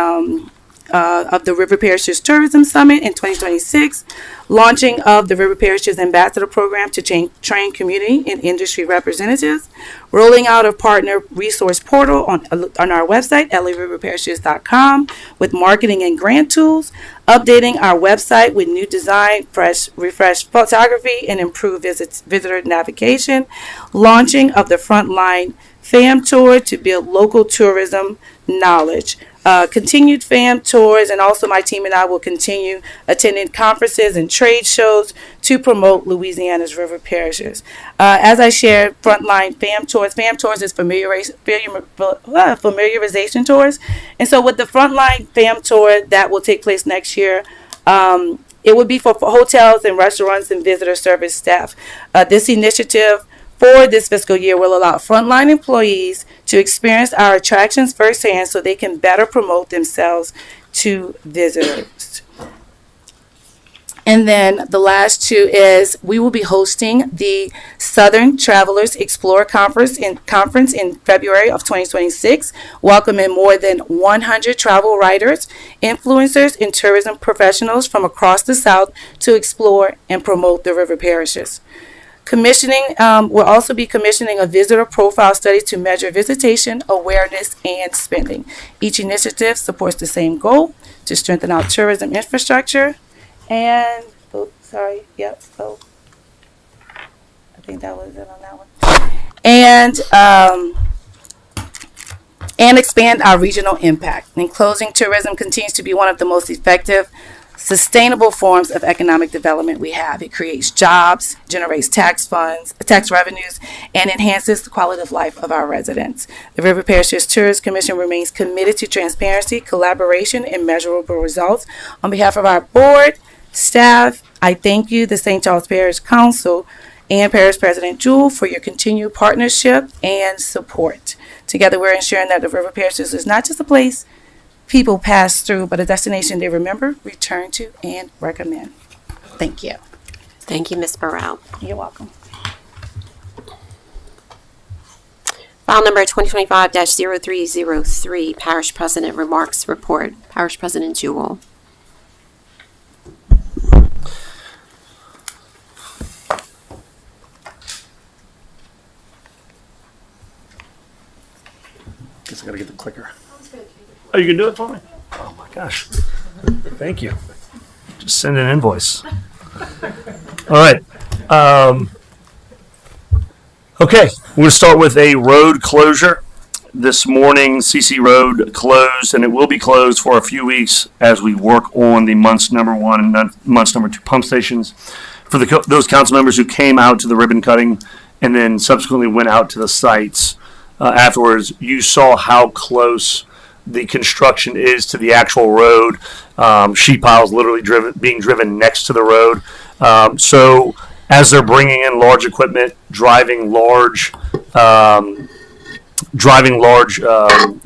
Speaker 11: of the River Parishes Tourism Summit in 2026, launching of the River Parishes Ambassador Program to train community and industry representatives, rolling out a partner resource portal on our website, lariverparishes.com, with marketing and grant tools, updating our website with new design, refreshed photography, and improved visitor navigation, launching of the Frontline FAM Tour to build local tourism knowledge. Continued FAM tours, and also my team and I will continue attending conferences and trade shows to promote Louisiana's river parishes. As I shared, Frontline FAM tours is familiarization tours. And so with the Frontline FAM tour that will take place next year, it would be for hotels and restaurants and visitor service staff. This initiative for this fiscal year will allow frontline employees to experience our attractions firsthand so they can better promote themselves to visitors. And then the last two is we will be hosting the Southern Travelers Explorer Conference in February of 2026, welcoming more than 100 travel writers, influencers, and tourism professionals from across the South to explore and promote the river parishes. We'll also be commissioning a visitor profile study to measure visitation, awareness, and spending. Each initiative supports the same goal, to strengthen our tourism infrastructure. And, I think that was it on that one. And expand our regional impact. In closing, tourism continues to be one of the most effective sustainable forms of economic development we have. It creates jobs, generates tax revenues, and enhances the quality of life of our residents. The River Parishes Tourist Commission remains committed to transparency, collaboration, and measurable results. On behalf of our board, staff, I thank you, the St. Charles Parish Council, and Parish President Jewell for your continued partnership and support. Together, we're ensuring that the River Parishes is not just a place people pass through, but a destination they remember, return to, and recommend. Thank you.
Speaker 2: Thank you, Ms. Burrell.
Speaker 11: You're welcome.
Speaker 2: File number 2025-0303, Parish President Remarks Report. Parish President Jewell.
Speaker 9: Guess I gotta get the clicker. Oh, you can do it for me? Oh my gosh. Thank you. Just send an invoice. All right. Okay, we're going to start with a road closure. This morning, CC Road closed, and it will be closed for a few weeks as we work on the months number 1 and months number 2 pump stations. For those council members who came out to the ribbon cutting and then subsequently went out to the sites afterwards, you saw how close the construction is to the actual road. Sheet piles literally being driven next to the road. So as they're bringing in large equipment, driving large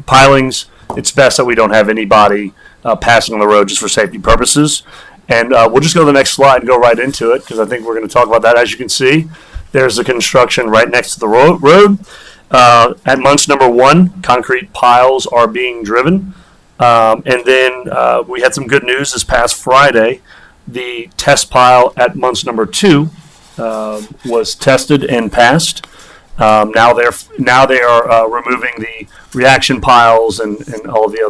Speaker 9: pilings, it's best that we don't have anybody passing on the road just for safety purposes. And we'll just go to the next slide and go right into it, because I think we're going to talk about that. As you can see, there's the construction right next to the road. At months number 1, concrete piles are being driven. And then we had some good news this past Friday. The test pile at months number 2 was tested and passed. Now they are removing the reaction piles and all of the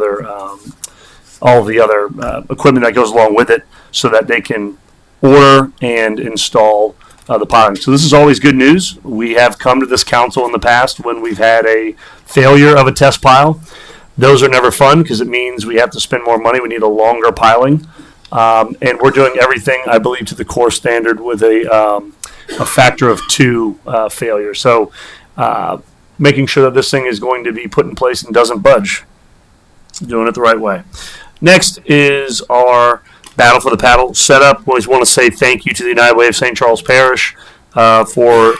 Speaker 9: other equipment that goes along with it, so that they can order and install the piling. So this is always good news. We have come to this council in the past when we've had a failure of a test pile. Those are never fun because it means we have to spend more money. We need a longer piling. And we're doing everything, I believe, to the core standard with a factor of 2 failure. So making sure that this thing is going to be put in place and doesn't budge. Doing it the right way. Next is our Battle for the Paddle setup. We always want to say thank you to the United Way of St. Charles Parish for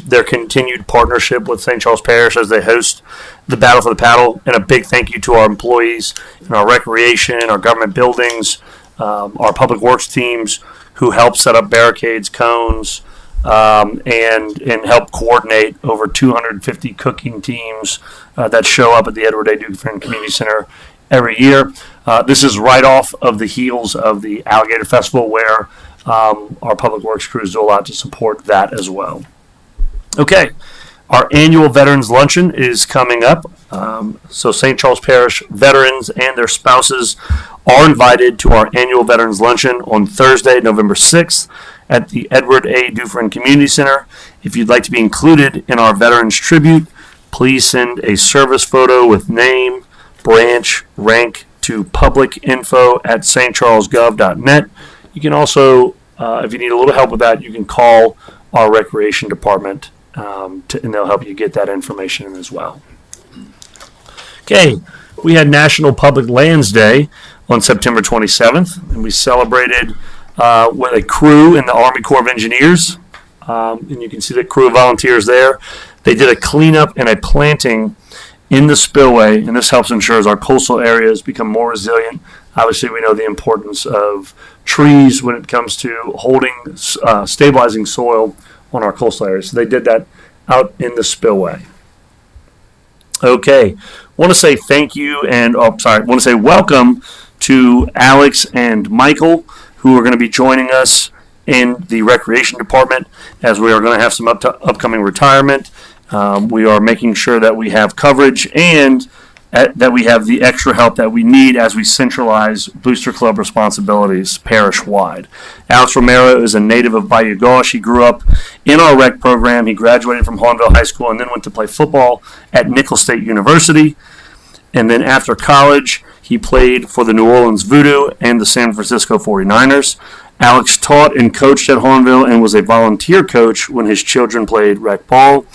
Speaker 9: their continued partnership with St. Charles Parish as they host the Battle for the Paddle. And a big thank you to our employees in our recreation, our government buildings, our public works teams who help set up barricades, cones, and help coordinate over 250 cooking teams that show up at the Edward A. Dufresne Community Center every year. This is right off of the heels of the Alligator Festival, where our public works crews do a lot to support that as well. Okay, our annual Veterans Luncheon is coming up. So St. Charles Parish veterans and their spouses are invited to our annual Veterans Luncheon on Thursday, November 6th at the Edward A. Dufresne Community Center. If you'd like to be included in our Veterans Tribute, please send a service photo with name, branch, rank to publicinfo@stcharlesgov.net. You can also, if you need a little help with that, you can call our recreation department and they'll help you get that information in as well. Okay, we had National Public Lands Day on September 27th, and we celebrated with a crew in the Army Corps of Engineers. And you can see the crew of volunteers there. They did a cleanup and a planting in the spillway, and this helps ensure our coastal areas become more resilient. Obviously, we know the importance of trees when it comes to stabilizing soil on our coastal areas. So they did that out in the spillway. Okay, want to say thank you and want to say welcome to Alex and Michael, who are going to be joining us in the recreation department, as we are going to have some upcoming retirement. We are making sure that we have coverage and that we have the extra help that we need as we centralize Booster Club responsibilities parish-wide. Alex Romero is a native of Bayou Gauche. He grew up in our rec program. He graduated from Hahnville High School and then went to play football at Nicholls State University. And then after college, he played for the New Orleans Voodoo and the San Francisco 49ers. Alex taught and coached at Hahnville and was a volunteer coach when his children played rec ball.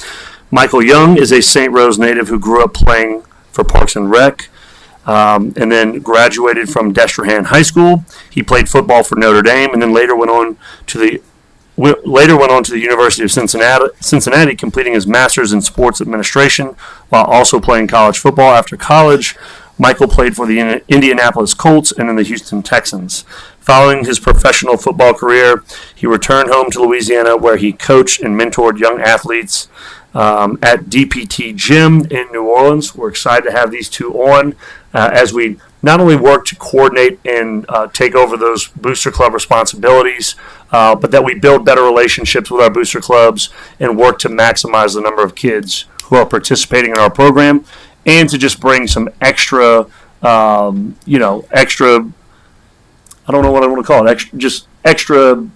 Speaker 9: Michael Young is a St. Rose native who grew up playing for Parks and Rec, and then graduated from Destrehan High School. He played football for Notre Dame and then later went on to the later went on to the University of Cincinnati, completing his master's in sports administration while also playing college football. After college, Michael played for the Indianapolis Colts and then the Houston Texans. Following his professional football career, he returned home to Louisiana, where he coached and mentored young athletes at DPT Gym in New Orleans. We're excited to have these two on as we not only work to coordinate and take over those booster club responsibilities, but that we build better relationships with our booster clubs and work to maximize the number of kids who are participating in our program, and to just bring some extra, extra, I don't know what I want to call it, extra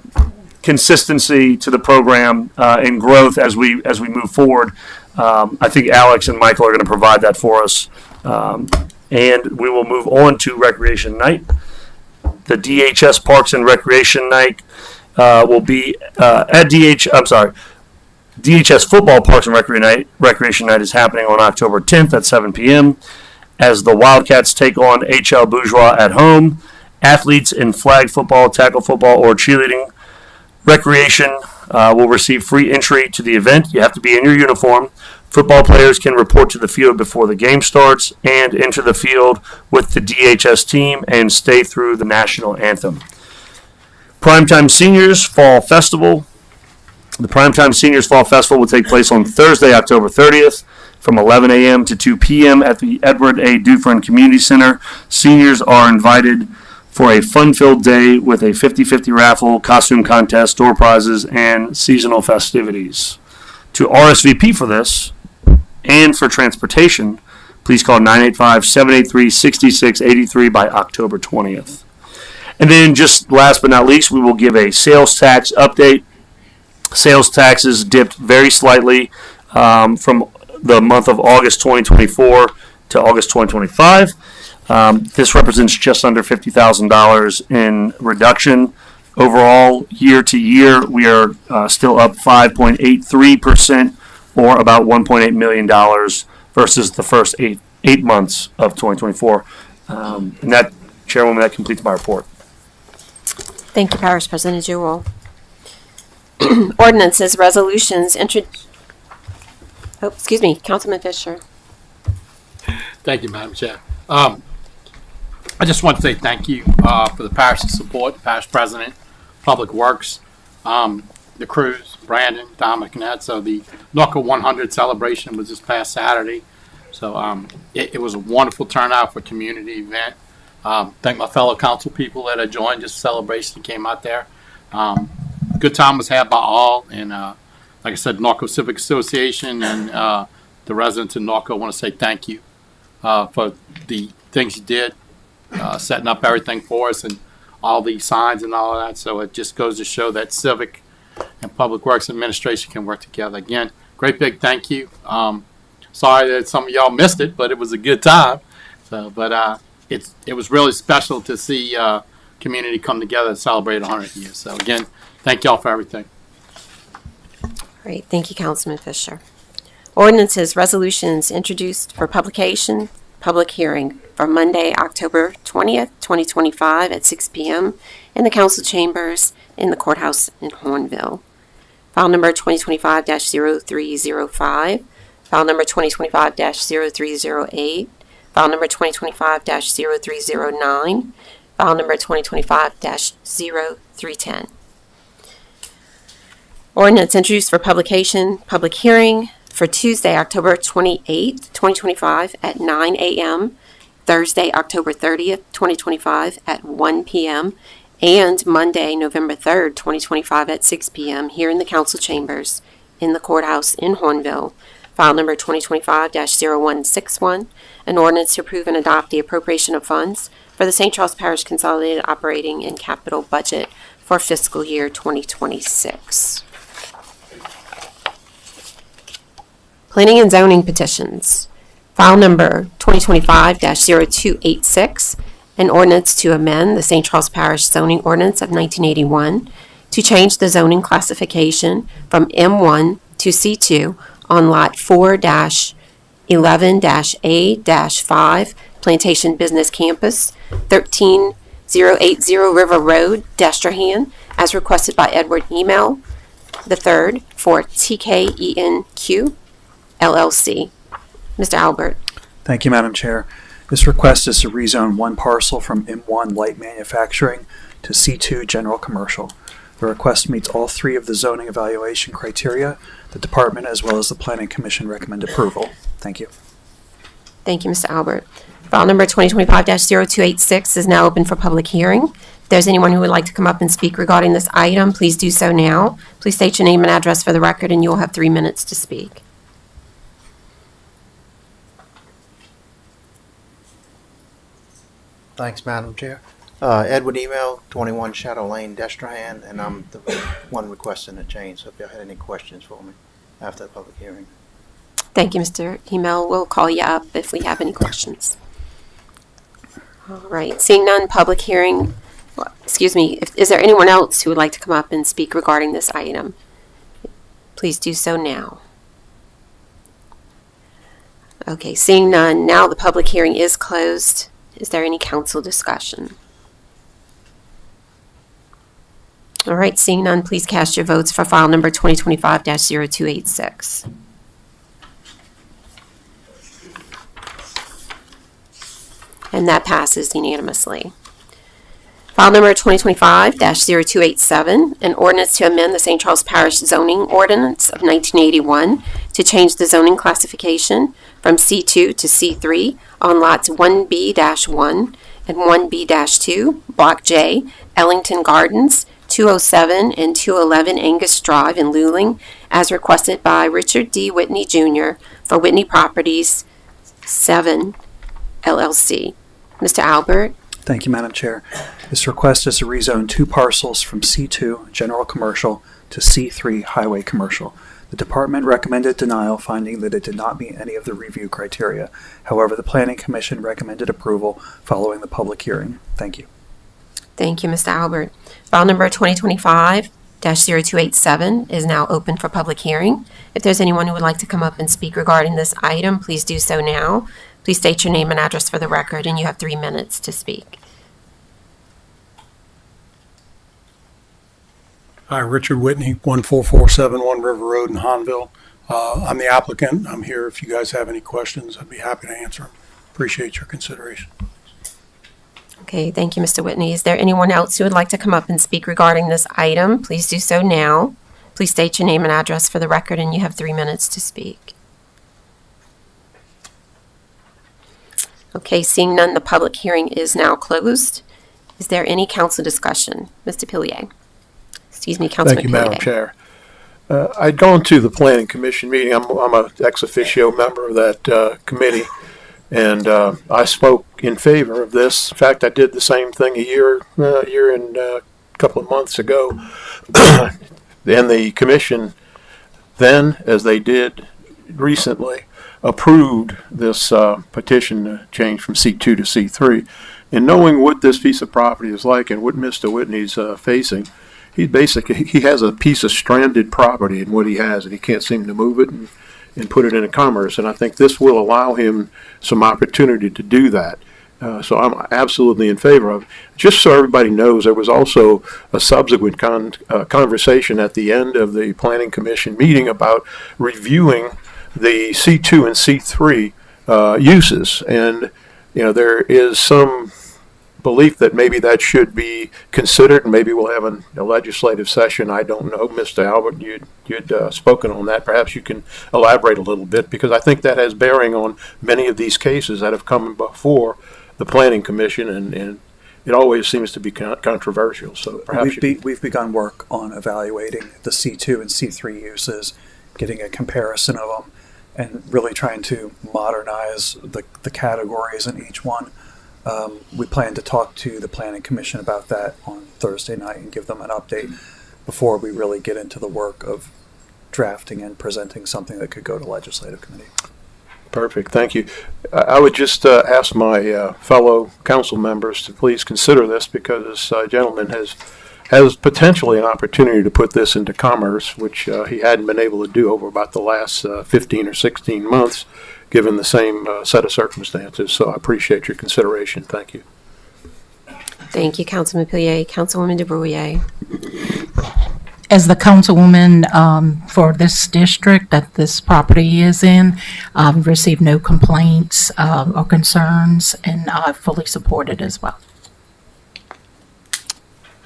Speaker 9: consistency to the program and growth as we move forward. I think Alex and Michael are going to provide that for us. And we will move on to Recreation Night. The DHS Parks and Recreation Night will be at DHS Football Parks and Recreation Night is happening on October 10th at 7 p.m. as the Wildcats take on HL Bourgeois at home. Athletes in flag football, tackle football, or cheerleading recreation will receive free entry to the event. You have to be in your uniform. Football players can report to the field before the game starts and enter the field with the DHS team and stay through the national anthem. Primetime Seniors Fall Festival. The Primetime Seniors Fall Festival will take place on Thursday, October 30th from 11 a.m. to 2 p.m. at the Edward A. Dufresne Community Center. Seniors are invited for a fun-filled day with a 50-50 raffle, costume contest, door prizes, and seasonal festivities. To RSVP for this and for transportation, please call 985-783-6683 by October 20th. And then just last but not least, we will give a sales tax update. Sales taxes dipped very slightly from the month of August 2024 to August 2025. This represents just under $50,000 in reduction. Overall, year to year, we are still up 5.83%, or about $1.8 million versus the first eight months of 2024. And that, Chairwoman, that completes my report.
Speaker 2: Thank you, Parish President Jewell. Ordinances, resolutions, Councilman Fisher.
Speaker 7: Thank you, Madam Chair. I just want to say thank you for the parish's support, the parish president, Public Works, the crews, Brandon, Dominic, and Ed. So the Norco 100 celebration was this past Saturday. So it was a wonderful turnout for a community event. Thank my fellow council people that had joined this celebration and came out there. Good time was had by all. And like I said, Norco Civic Association and the residents in Norco want to say thank you for the things you did, setting up everything for us and all the signs and all of that. So it just goes to show that Civic and Public Works Administration can work together. Again, great big thank you. Sorry that some of y'all missed it, but it was a good time. So, but it was really special to see community come together and celebrate 100 years. So again, thank y'all for everything.
Speaker 2: Great. Thank you, Councilman Fisher. Ordinances, resolutions introduced for publication, public hearing for Monday, October 20th, 2025 at 6 p.m. in the council chambers in the courthouse in Hornville. File number 2025-0305, file number 2025-0308, file number 2025-0309, file number 2025-0310. Ordinance introduced for publication, public hearing for Tuesday, October 28th, 2025 at 9 a.m., Thursday, October 30th, 2025 at 1 p.m., and Monday, November 3rd, 2025 at 6 p.m. here in the council chambers in the courthouse in Hornville. File number 2025-0161, an ordinance to approve and adopt the appropriation of funds for the St. Charles Parish Consolidated Operating and Capital Budget for fiscal year 2026. Planning and zoning petitions. File number 2025-0286, an ordinance to amend the St. Charles Parish zoning ordinance of 1981 to change the zoning classification from M1 to C2 on Lot 4-11-A-5 Plantation Business Campus, 13 080 River Road, Destrehan, as requested by Edward Email III for TKENQ LLC. Mr. Albert.
Speaker 10: Thank you, Madam Chair. This request is to rezone one parcel from M1 Light Manufacturing to C2 General Commercial. The request meets all three of the zoning evaluation criteria. The department as well as the Planning Commission recommend approval. Thank you.
Speaker 2: Thank you, Mr. Albert. File number 2025-0286 is now open for public hearing. If there's anyone who would like to come up and speak regarding this item, please do so now. Please state your name and address for the record, and you will have 3 minutes to speak.
Speaker 12: Thanks, Madam Chair. Edward Email, 21 Shadow Lane, Destrehan, and I'm the one requesting a change, so if y'all had any questions for me after the public hearing.
Speaker 2: Thank you, Mr. Email. We'll call you up if we have any questions. All right. Seeing none, public hearing. Excuse me. Is there anyone else who would like to come up and speak regarding this item? Please do so now. Okay. Seeing none, now the public hearing is closed. Is there any council discussion? All right. Seeing none, please cast your votes for file number 2025-0286. And that passes unanimously. File number 2025-0287, an ordinance to amend the St. Charles Parish zoning ordinance of 1981 to change the zoning classification from C2 to C3 on lots 1B-1 and 1B-2, Block J, Ellington Gardens, 207 and 211 Angus Drive in Luling, as requested by Richard D. Whitney Jr. for Whitney Properties 7 LLC. Mr. Albert.
Speaker 10: Thank you, Madam Chair. This request is to rezone two parcels from C2 General Commercial to C3 Highway Commercial. The department recommended denial, finding that it did not meet any of the review criteria. However, the Planning Commission recommended approval following the public hearing. Thank you.
Speaker 2: Thank you, Mr. Albert. File number 2025-0287 is now open for public hearing. If there's anyone who would like to come up and speak regarding this item, please do so now. Please state your name and address for the record, and you have 3 minutes to speak.
Speaker 8: Hi, Richard Whitney, 14471 River Road in Hanville. I'm the applicant. I'm here if you guys have any questions. I'd be happy to answer them. Appreciate your consideration.
Speaker 2: Okay, thank you, Mr. Whitney. Is there anyone else who would like to come up and speak regarding this item? Please do so now. Please state your name and address for the record, and you have 3 minutes to speak. Okay, seeing none, the public hearing is now closed. Is there any council discussion? Mr. Pillier. Excuse me, Councilman
Speaker 8: Thank you,
Speaker 2: Pillier.
Speaker 8: Madam Chair. I'd gone to the Planning Commission meeting. I'm a ex officio member of that committee, and I spoke in favor of this. In fact, I did the same thing a year and a couple of months ago. And the commission then, as they did recently, approved this petition to change from C2 to C3. And knowing what this piece of property is like and what Mr. Whitney's facing, he has a piece of stranded property in what he has, and he can't seem to move it and put it into commerce. And I think this will allow him some opportunity to do that. So I'm absolutely in favor of it. Just so everybody knows, there was also a subsequent conversation at the end of the Planning Commission meeting about reviewing the C2 and C3 uses, and there is some belief that maybe that should be considered, and maybe we'll have a legislative session. I don't know, Mr. Albert, you'd spoken on that. Perhaps you can elaborate a little bit, because I think that has bearing on many of these cases that have come before the Planning Commission, and it always seems to be controversial. So perhaps
Speaker 10: we've begun work on evaluating the C2 and C3 uses, getting a comparison of them, and really trying to modernize the categories in each one. We plan to talk to the Planning Commission about that on Thursday night and give them an update before we really get into the work of drafting and presenting something that could go to Legislative Committee.
Speaker 8: Perfect, thank you. I would just ask my fellow council members to please consider this, because this gentleman has potentially an opportunity to put this into commerce, which he hadn't been able to do over about the last 15 or 16 months, given the same set of circumstances. So I appreciate your consideration. Thank you.
Speaker 2: Thank you, Councilman Pillier. Councilwoman DeBruyer.
Speaker 13: As the councilwoman for this district that this property is in, I've received no complaints or concerns, and I fully support it as well.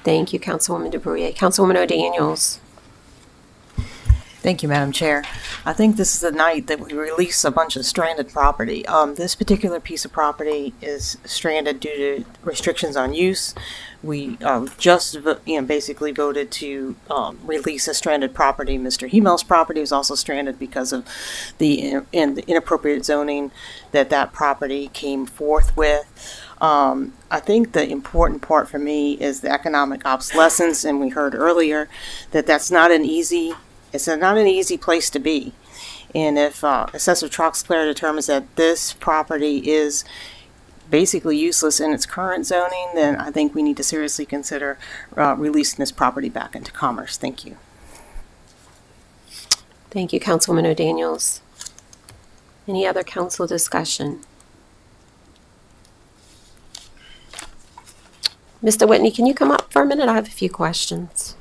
Speaker 2: Thank you, Councilwoman DeBruyer. Councilwoman O'Daniels.
Speaker 6: Thank you, Madam Chair. I think this is the night that we release a bunch of stranded property. This particular piece of property is stranded due to restrictions on use. We basically voted to release a stranded property. Mr. Hemel's property was also stranded because of the inappropriate zoning that property came forth with. I think the important part for me is the economic obsolescence, and we heard earlier that it's not an easy place to be. And if Assessor Troxclair determines that this property is basically useless in its current zoning, then I think we need to seriously consider releasing this property back into commerce. Thank you.
Speaker 2: Thank you, Councilwoman O'Daniels. Any other council discussion? Mr. Whitney, can you come up for a minute? I have a few questions.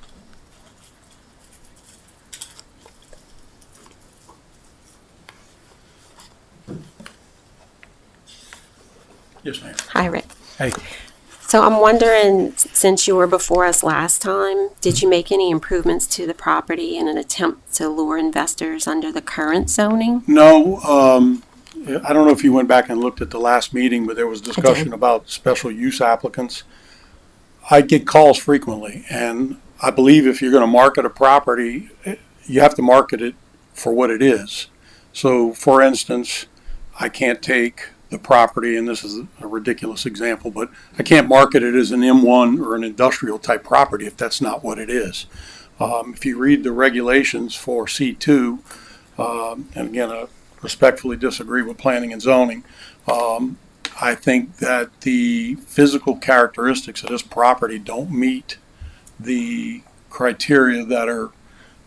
Speaker 8: Yes, ma'am.
Speaker 2: Hi, Rick.
Speaker 8: Hey.
Speaker 2: So I'm wondering, since you were before us last time, did you make any improvements to the property in an attempt to lure investors under the current zoning?
Speaker 8: No, I don't know if you went back and looked at the last meeting, but there was discussion about special use applicants. I get calls frequently, and I believe if you're going to market a property, you have to market it for what it is. So, for instance, I can't take the property, and this is a ridiculous example, but I can't market it as an M1 or an industrial type property if that's not what it is. If you read the regulations for C2, and again, I respectfully disagree with planning and zoning, I think that the physical characteristics of this property don't meet the criteria that are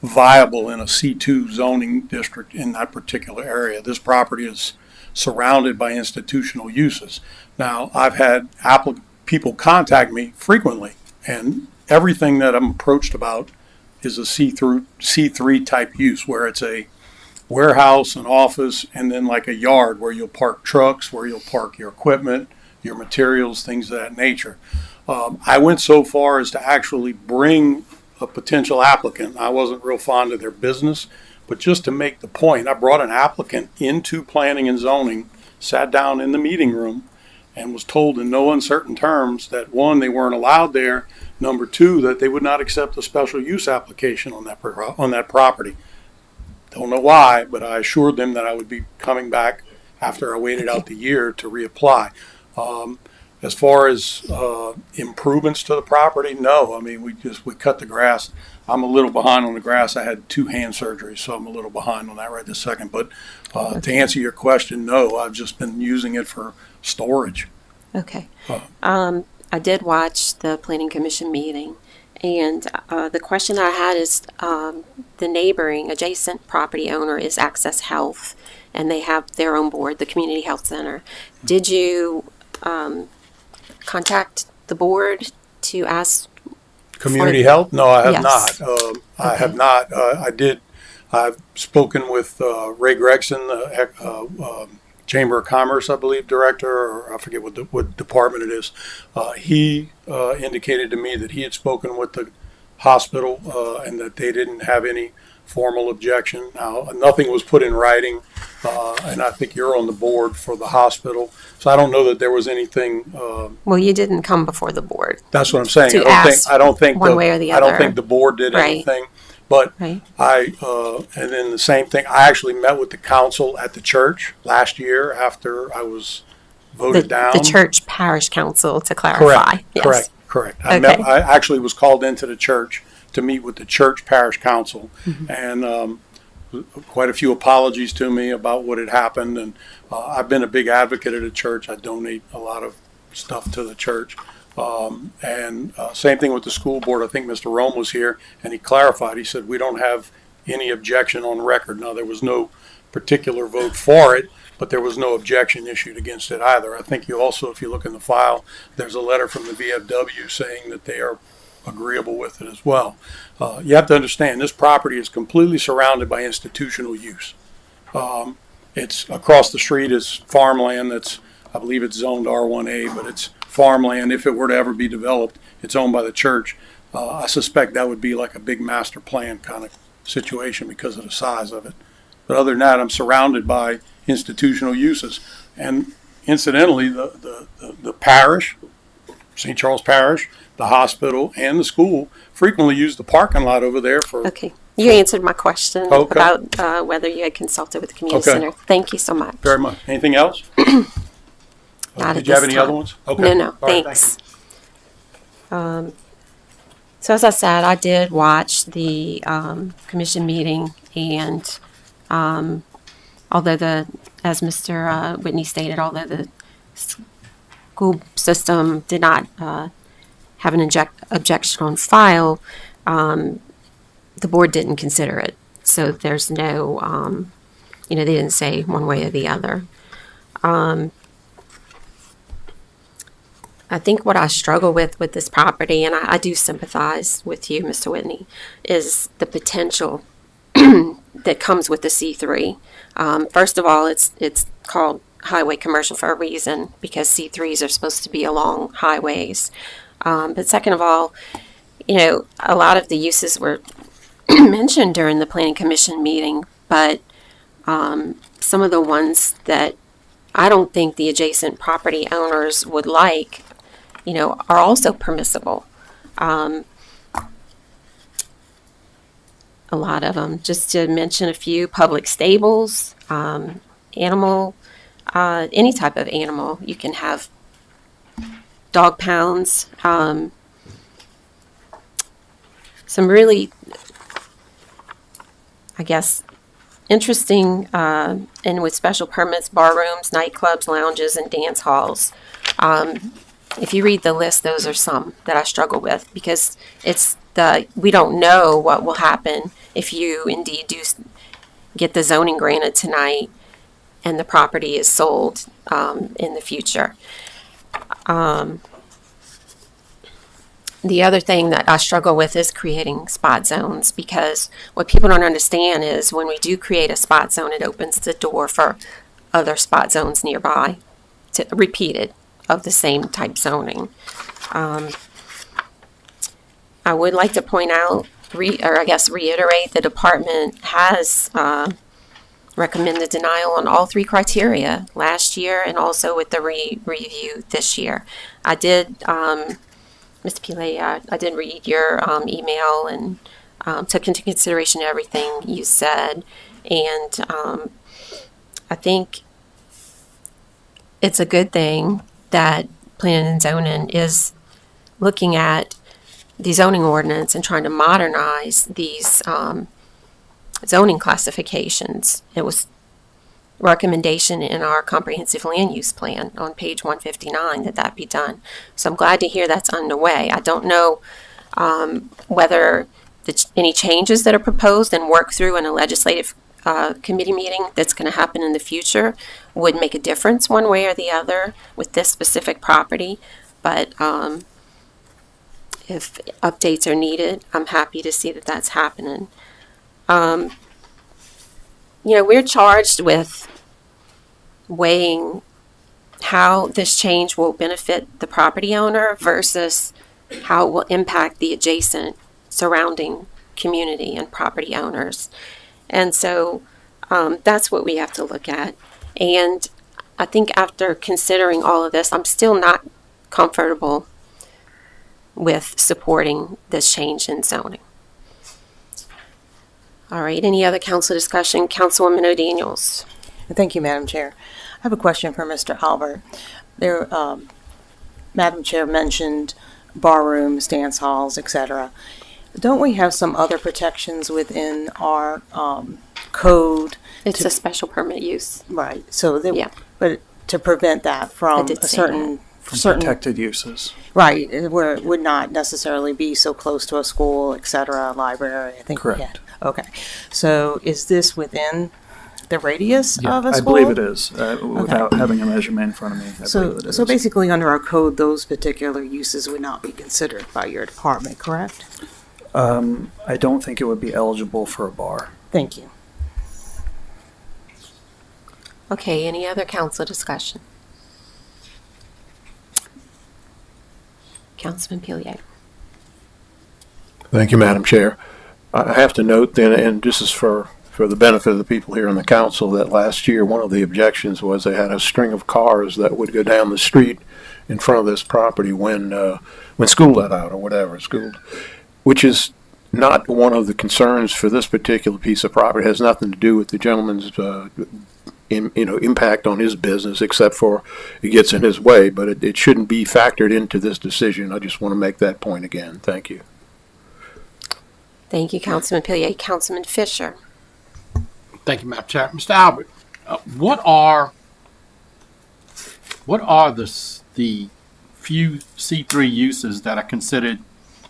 Speaker 8: viable in a C2 zoning district in that particular area. This property is surrounded by institutional uses. Now, I've had people contact me frequently, and everything that I'm approached about is a C3 type use, where it's a warehouse, an office, and then like a yard where you'll park trucks, where you'll park your equipment, your materials, things of that nature. I went so far as to actually bring a potential applicant. I wasn't real fond of their business, but just to make the point, I brought an applicant into planning and zoning, sat down in the meeting room, and was told in no uncertain terms that, one, they weren't allowed there, number two, that they would not accept a special use application on that property. Don't know why, but I assured them that I would be coming back after I waited out the year to reapply. As far as improvements to the property, no. I mean, we cut the grass. I'm a little behind on the grass. I had 2 hand surgeries, so I'm a little behind on that right this second. But to answer your question, no, I've just been using it for storage.
Speaker 2: Okay. I did watch the Planning Commission meeting, and the question I had is the neighboring adjacent property owner is Access Health, and they have their own board, the Community Health Center. Did you contact the board to ask
Speaker 8: Community Health? No, I have
Speaker 2: Yes.
Speaker 8: not. I have not. I've spoken with Ray Gregson, Chamber of Commerce, I believe, director, or I forget what department it is. He indicated to me that he had spoken with the hospital and that they didn't have any formal objection. Now, nothing was put in writing, and I think you're on the board for the hospital, so I don't know that there was anything.
Speaker 2: Well, you didn't come before the board.
Speaker 8: That's what I'm saying.
Speaker 2: To
Speaker 8: I don't think
Speaker 2: one way or the
Speaker 8: I don't
Speaker 2: other.
Speaker 8: think the board did
Speaker 2: Right.
Speaker 8: anything. But
Speaker 2: Right.
Speaker 8: and then the same thing, I actually met with the council at the church last year after I was voted down.
Speaker 2: The church parish council, to clarify. Yes.
Speaker 8: Correct.
Speaker 2: Okay.
Speaker 8: I actually was called into the church to meet with the church parish council, and quite a few apologies to me about what had happened. And I've been a big advocate of the church. I donate a lot of stuff to the church. And same thing with the school board. I think Mr. Rome was here, and he clarified. He said, we don't have any objection on record. Now, there was no particular vote for it, but there was no objection issued against it either. I think you also, if you look in the file, there's a letter from the VFW saying that they are agreeable with it as well. You have to understand, this property is completely surrounded by institutional use. It's across the street is farmland that's, I believe it's zoned R1A, but it's farmland. If it were to ever be developed, it's owned by the church. I suspect that would be like a big master plan kind of situation because of the size of it. But other than that, I'm surrounded by institutional uses. And incidentally, the parish, St. Charles Parish, the hospital, and the school frequently use the parking lot over there for...
Speaker 2: Okay. You answered my question
Speaker 8: Okay.
Speaker 2: about whether you had consulted with the community
Speaker 8: Okay.
Speaker 2: center. Thank you so much.
Speaker 8: Very much. Anything else?
Speaker 2: Not
Speaker 8: Did
Speaker 2: at
Speaker 8: you have
Speaker 2: this
Speaker 8: any
Speaker 2: time.
Speaker 8: other ones? Okay.
Speaker 2: No,
Speaker 8: All right,
Speaker 2: thanks. So as I said, I did watch the commission meeting, and although as Mr. Whitney stated, although the school system did not have an objection on file, the board didn't consider it. So there's no, they didn't say one way or the other. I think what I struggle with this property, and I do sympathize with you, Mr. Whitney, is the potential that comes with the C3. First of all, it's called highway commercial for a reason, because C3s are supposed to be along highways. But second of all, a lot of the uses were mentioned during the planning commission meeting, but some of the ones that I don't think the adjacent property owners would like, are also permissible. A lot of them, just to mention a few: public stables, animal, any type of animal. You can have dog pounds, some really, I guess, interesting, and with special permits, bar rooms, nightclubs, lounges, and dance halls. If you read the list, those are some that I struggle with, because we don't know what will happen if you indeed do get the zoning granted tonight and the property is sold in the future. The other thing that I struggle with is creating spot zones, because what people don't understand is when we do create a spot zone, it opens the door for other spot zones nearby to repeated of the same type zoning. I would like to point out, reiterate, the department has recommended denial on all three criteria last year and also with the review this year. I did, Mr. Pillay, I did read your email and took into consideration everything you said, and I think it's a good thing that Planning and Zoning is looking at the zoning ordinance and trying to modernize these zoning classifications. It was recommendation in our comprehensive land use plan on page 159 that be done. So I'm glad to hear that's underway. I don't know whether any changes that are proposed and worked through in a legislative committee meeting that's going to happen in the future would make a difference one way or the other with this specific property. But if updates are needed, I'm happy to see that that's happening. We're charged with weighing how this change will benefit the property owner versus how it will impact the adjacent surrounding community and property owners. And so that's what we have to look at. And I think after considering all of this, I'm still not comfortable with supporting this change in zoning. All right, any other council discussion? Councilwoman O'Daniels.
Speaker 6: Thank you, Madam Chair. I have a question for Mr. Albert. There, Madam Chair mentioned bar rooms, dance halls, etc. Don't we have some other protections within our code?
Speaker 2: It's a special permit use.
Speaker 6: Right. So,
Speaker 2: Yeah.
Speaker 6: but to prevent that
Speaker 2: I
Speaker 6: from
Speaker 2: did
Speaker 6: a
Speaker 2: say
Speaker 6: certain
Speaker 10: From
Speaker 6: certain
Speaker 10: protected uses.
Speaker 6: right where it would not necessarily be so close to a school, etc., library. I think.
Speaker 10: Correct.
Speaker 6: Yeah. Okay. So is this within the radius of a
Speaker 10: I
Speaker 6: school?
Speaker 10: believe it is, without having a measurement in front of me. I believe it is.
Speaker 6: So basically, under our code, those particular uses would not be considered by your department, correct?
Speaker 10: I don't think it would be eligible for a bar.
Speaker 6: Thank you.
Speaker 2: Okay, any other council discussion? Councilman Pilier.
Speaker 8: Thank you, Madam Chair. I have to note then, and this is for the benefit of the people here in the council, that last year one of the objections was they had a string of cars that would go down the street in front of this property when school let out or whatever, which is not one of the concerns for this particular piece of property. It has nothing to do with the gentleman's impact on his business, except for it gets in his way, but it shouldn't be factored into this decision. I just want to make that point again. Thank you.
Speaker 2: Thank you, Councilman Pilier. Councilman Fisher.
Speaker 7: Thank you, Madam Chair. Mr. Albert, what are the few C3 uses that are considered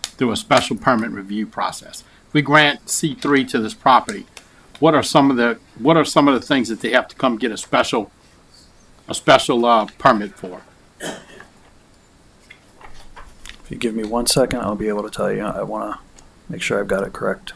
Speaker 7: through a special permit review process? If we grant C3 to this property, what are some of the things that they have to come get a special permit for?
Speaker 10: If you give me 1 second, I'll be able to tell you. I want to make sure I've got it correct.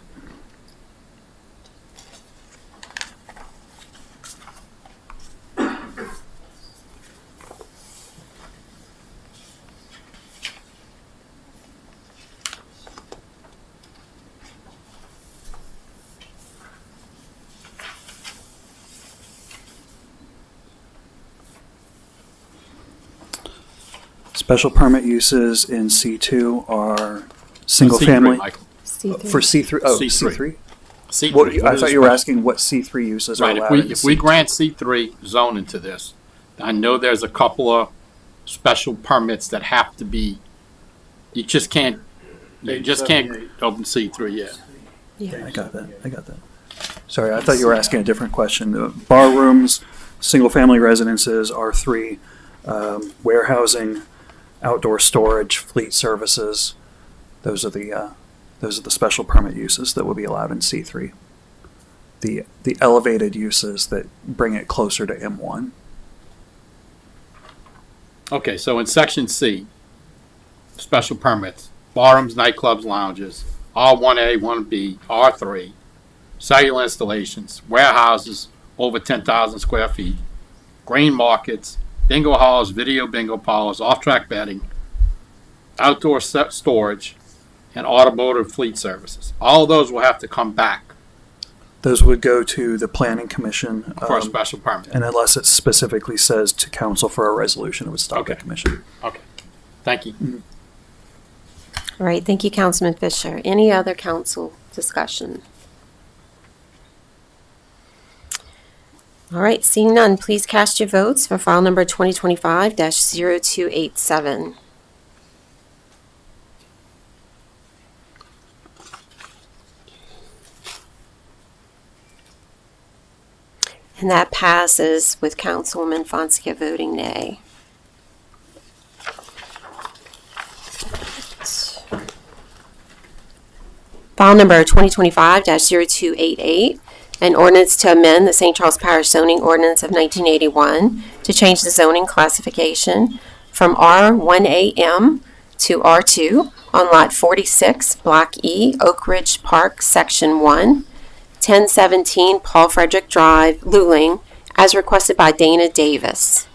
Speaker 10: Special permit uses in C2 are single
Speaker 7: C3,
Speaker 10: family.
Speaker 7: Michael.
Speaker 2: C3.
Speaker 10: For C3, oh,
Speaker 7: C3.
Speaker 10: C3?
Speaker 7: C3.
Speaker 10: What,
Speaker 7: What
Speaker 10: I
Speaker 7: is
Speaker 10: thought
Speaker 7: it?
Speaker 10: you were asking what C3 uses are
Speaker 7: Right.
Speaker 10: allowed in
Speaker 7: If we
Speaker 10: C2.
Speaker 7: grant C3 zoning to this, I know there's a couple of special permits that have to be. You just can't open C3 yet.
Speaker 10: I got that. Sorry, I thought you were asking a different question. The bar rooms, single-family residences, R3, warehousing, outdoor storage, fleet services. Those are the special permit uses that will be allowed in C3. The elevated uses that bring it closer to M1.
Speaker 7: Okay, so in section C, special permits, barrooms, nightclubs, lounges, R1A, 1B, R3, cellular installations, warehouses over 10,000 square feet, grain markets, bingo halls, video bingo parlors, off-track betting, outdoor storage, and automotive fleet services. All of those will have to come back
Speaker 10: Those would go to the planning commission.
Speaker 7: for a special permit.
Speaker 10: And unless it specifically says to council for a resolution, it would stop the
Speaker 7: Okay.
Speaker 10: commission.
Speaker 7: Okay, thank you.
Speaker 2: All right, thank you, Councilman Fisher. Any other council discussion? All right, seeing none, please cast your votes for file number 2025-0287. And that passes with Councilwoman Fonseca voting nay. File number 2025-0288, an ordinance to amend the St. Charles Parish zoning ordinance of 1981 to change the zoning classification from R1AM to R2 on Lot 46, Block E, Oak Ridge Park, Section 1, 1017 Paul Frederick Drive, Luling, as requested by Dana Davis.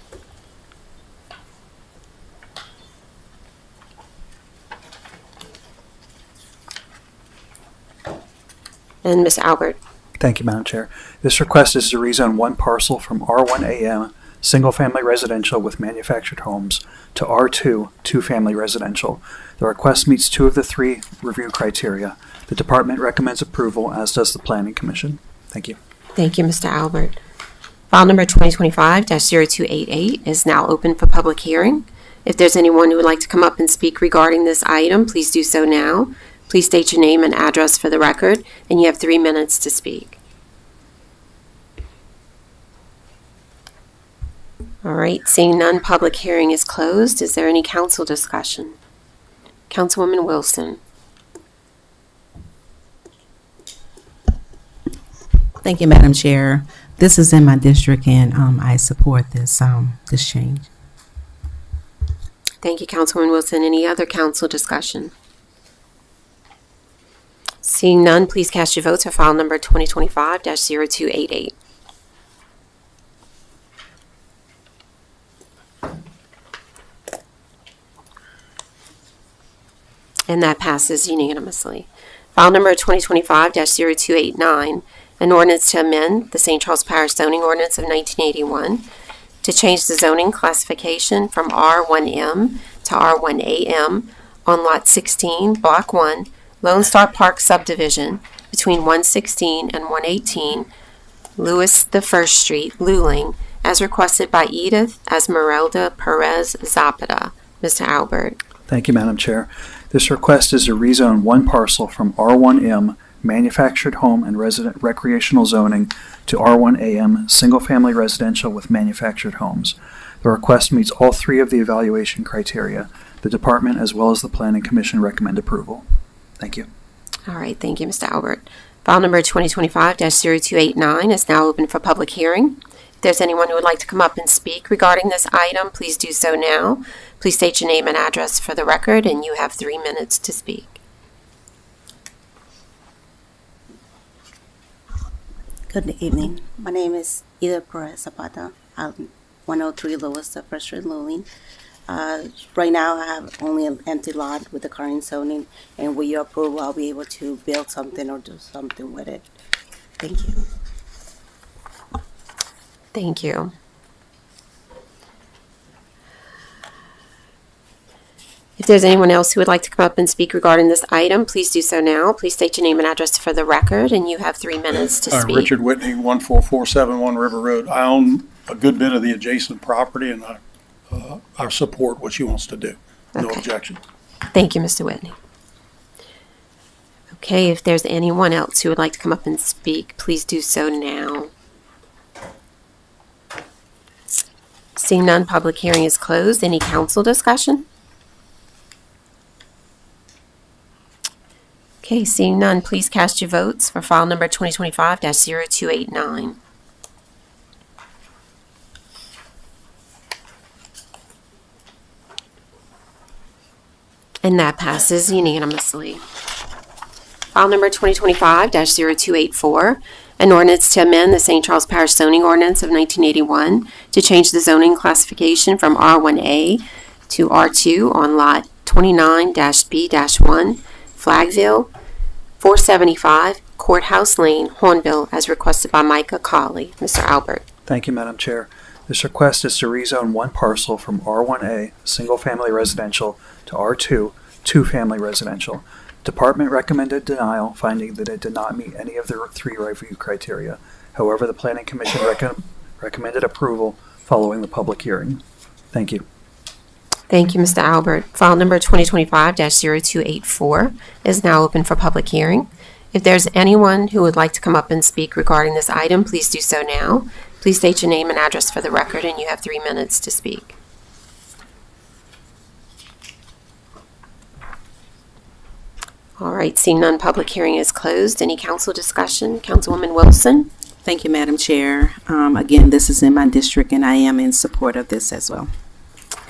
Speaker 2: And Ms. Albert.
Speaker 10: Thank you, Madam Chair. This request is to rezone one parcel from R1AM, single-family residential with manufactured homes, to R2, two-family residential. The request meets two of the three review criteria. The department recommends approval, as does the Planning Commission. Thank you.
Speaker 2: Thank you, Mr. Albert. File number 2025-0288 is now open for public hearing. If there's anyone who would like to come up and speak regarding this item, please do so now. Please state your name and address for the record, and you have 3 minutes to speak. All right, seeing none, public hearing is closed. Is there any council discussion? Councilwoman Wilson.
Speaker 14: Thank you, Madam Chair. This is in my district, and I support this change.
Speaker 2: Thank you, Councilwoman Wilson. Any other council discussion? Seeing none, please cast your votes for file number 2025-0288. And that passes unanimously. File number 2025-0289, an ordinance to amend the St. Charles Parish zoning ordinance of 1981 to change the zoning classification from R1M to R1AM on Lot 16, Block 1, Lone Star Park subdivision between 116 and 118 Louis the First Street, Luling, as requested by Edith Esmeralda Perez Zapata. Mr. Albert.
Speaker 15: Thank you, Madam Chair. This request is to rezone one parcel from R1M manufactured home and resident recreational zoning to R1AM single-family residential with manufactured homes. The request meets all three of the evaluation criteria. The department as well as the Planning Commission recommend approval. Thank you.
Speaker 2: All right, thank you, Mr. Albert. File number 2025-0289 is now open for public hearing. If there's anyone who would like to come up and speak regarding this item, please do so now. Please state your name and address for the record, and you have 3 minutes to speak.
Speaker 16: Good evening. My name is Edith Perez Zapata. I'm 103 Louis the First Street, Luling. Right now, I have only an empty lot with the current zoning, and with your approval, I'll be able to build something or do something with it. Thank you.
Speaker 2: Thank you. If there's anyone else who would like to come up and speak regarding this item, please do so now. Please state your name and address for the record, and you have 3 minutes to speak.
Speaker 17: Richard Whitney, 14471 River Road. I own a good bit of the adjacent property, and I support what she wants to do. No objection.
Speaker 2: Thank you, Mr. Whitney. Okay, if there's anyone else who would like to come up and speak, please do so now. Seeing none, public hearing is closed. Any council discussion? Okay, seeing none, please cast your votes for file number 2025-0289. And that passes unanimously. File number 2025-0284, an ordinance to amend the St. Charles Parish zoning ordinance of 1981 to change the zoning classification from R1A to R2 on lot 29-B-1, Flagville, 475 Courthouse Lane, Hornville, as requested by Micah Colley. Mr. Albert.
Speaker 15: Thank you, Madam Chair. This request is to rezone one parcel from R1A, single-family residential, to R2, two-family residential. Department recommended denial, finding that it did not meet any of the three review criteria. However, the Planning Commission recommended approval following the public hearing. Thank you.
Speaker 2: Thank you, Mr. Albert. File number 2025-0284 is now open for public hearing. If there's anyone who would like to come up and speak regarding this item, please do so now. Please state your name and address for the record, and you have 3 minutes to speak. All right, seeing none, public hearing is closed. Any council discussion? Councilwoman Wilson?
Speaker 14: Thank you, Madam Chair. Again, this is in my district, and I am in support of this as well.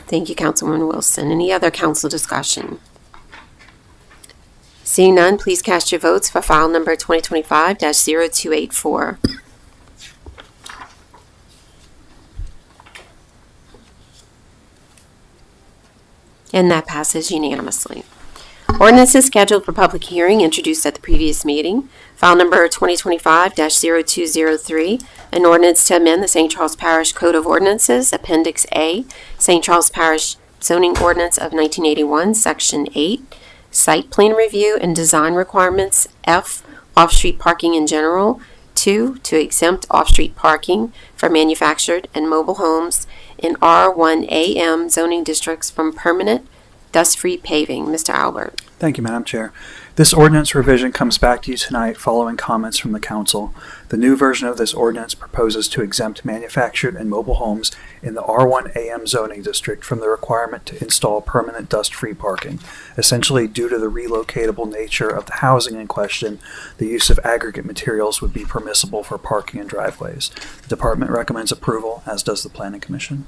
Speaker 2: Thank you, Councilwoman Wilson. Any other council discussion? Seeing none, please cast your votes for file number 2025-0284. And that passes unanimously. Ordinance is scheduled for public hearing introduced at the previous meeting. File number 2025-0203, an ordinance to amend the St. Charles Parish Code of Ordinances, Appendix A, St. Charles Parish Zoning Ordinance of 1981, Section 8, Site Plan Review and Design Requirements, F, Off-Street Parking in General, 2, to exempt off-street parking for manufactured and mobile homes in R1AM zoning districts from permanent dust-free paving. Mr. Albert.
Speaker 15: Thank you, Madam Chair. This ordinance revision comes back to you tonight following comments from the council. The new version of this ordinance proposes to exempt manufactured and mobile homes in the R1 AM zoning district from the requirement to install permanent dust-free parking. Essentially, due to the relocatable nature of the housing in question, the use of aggregate materials would be permissible for parking and driveways. The department recommends approval, as does the Planning Commission.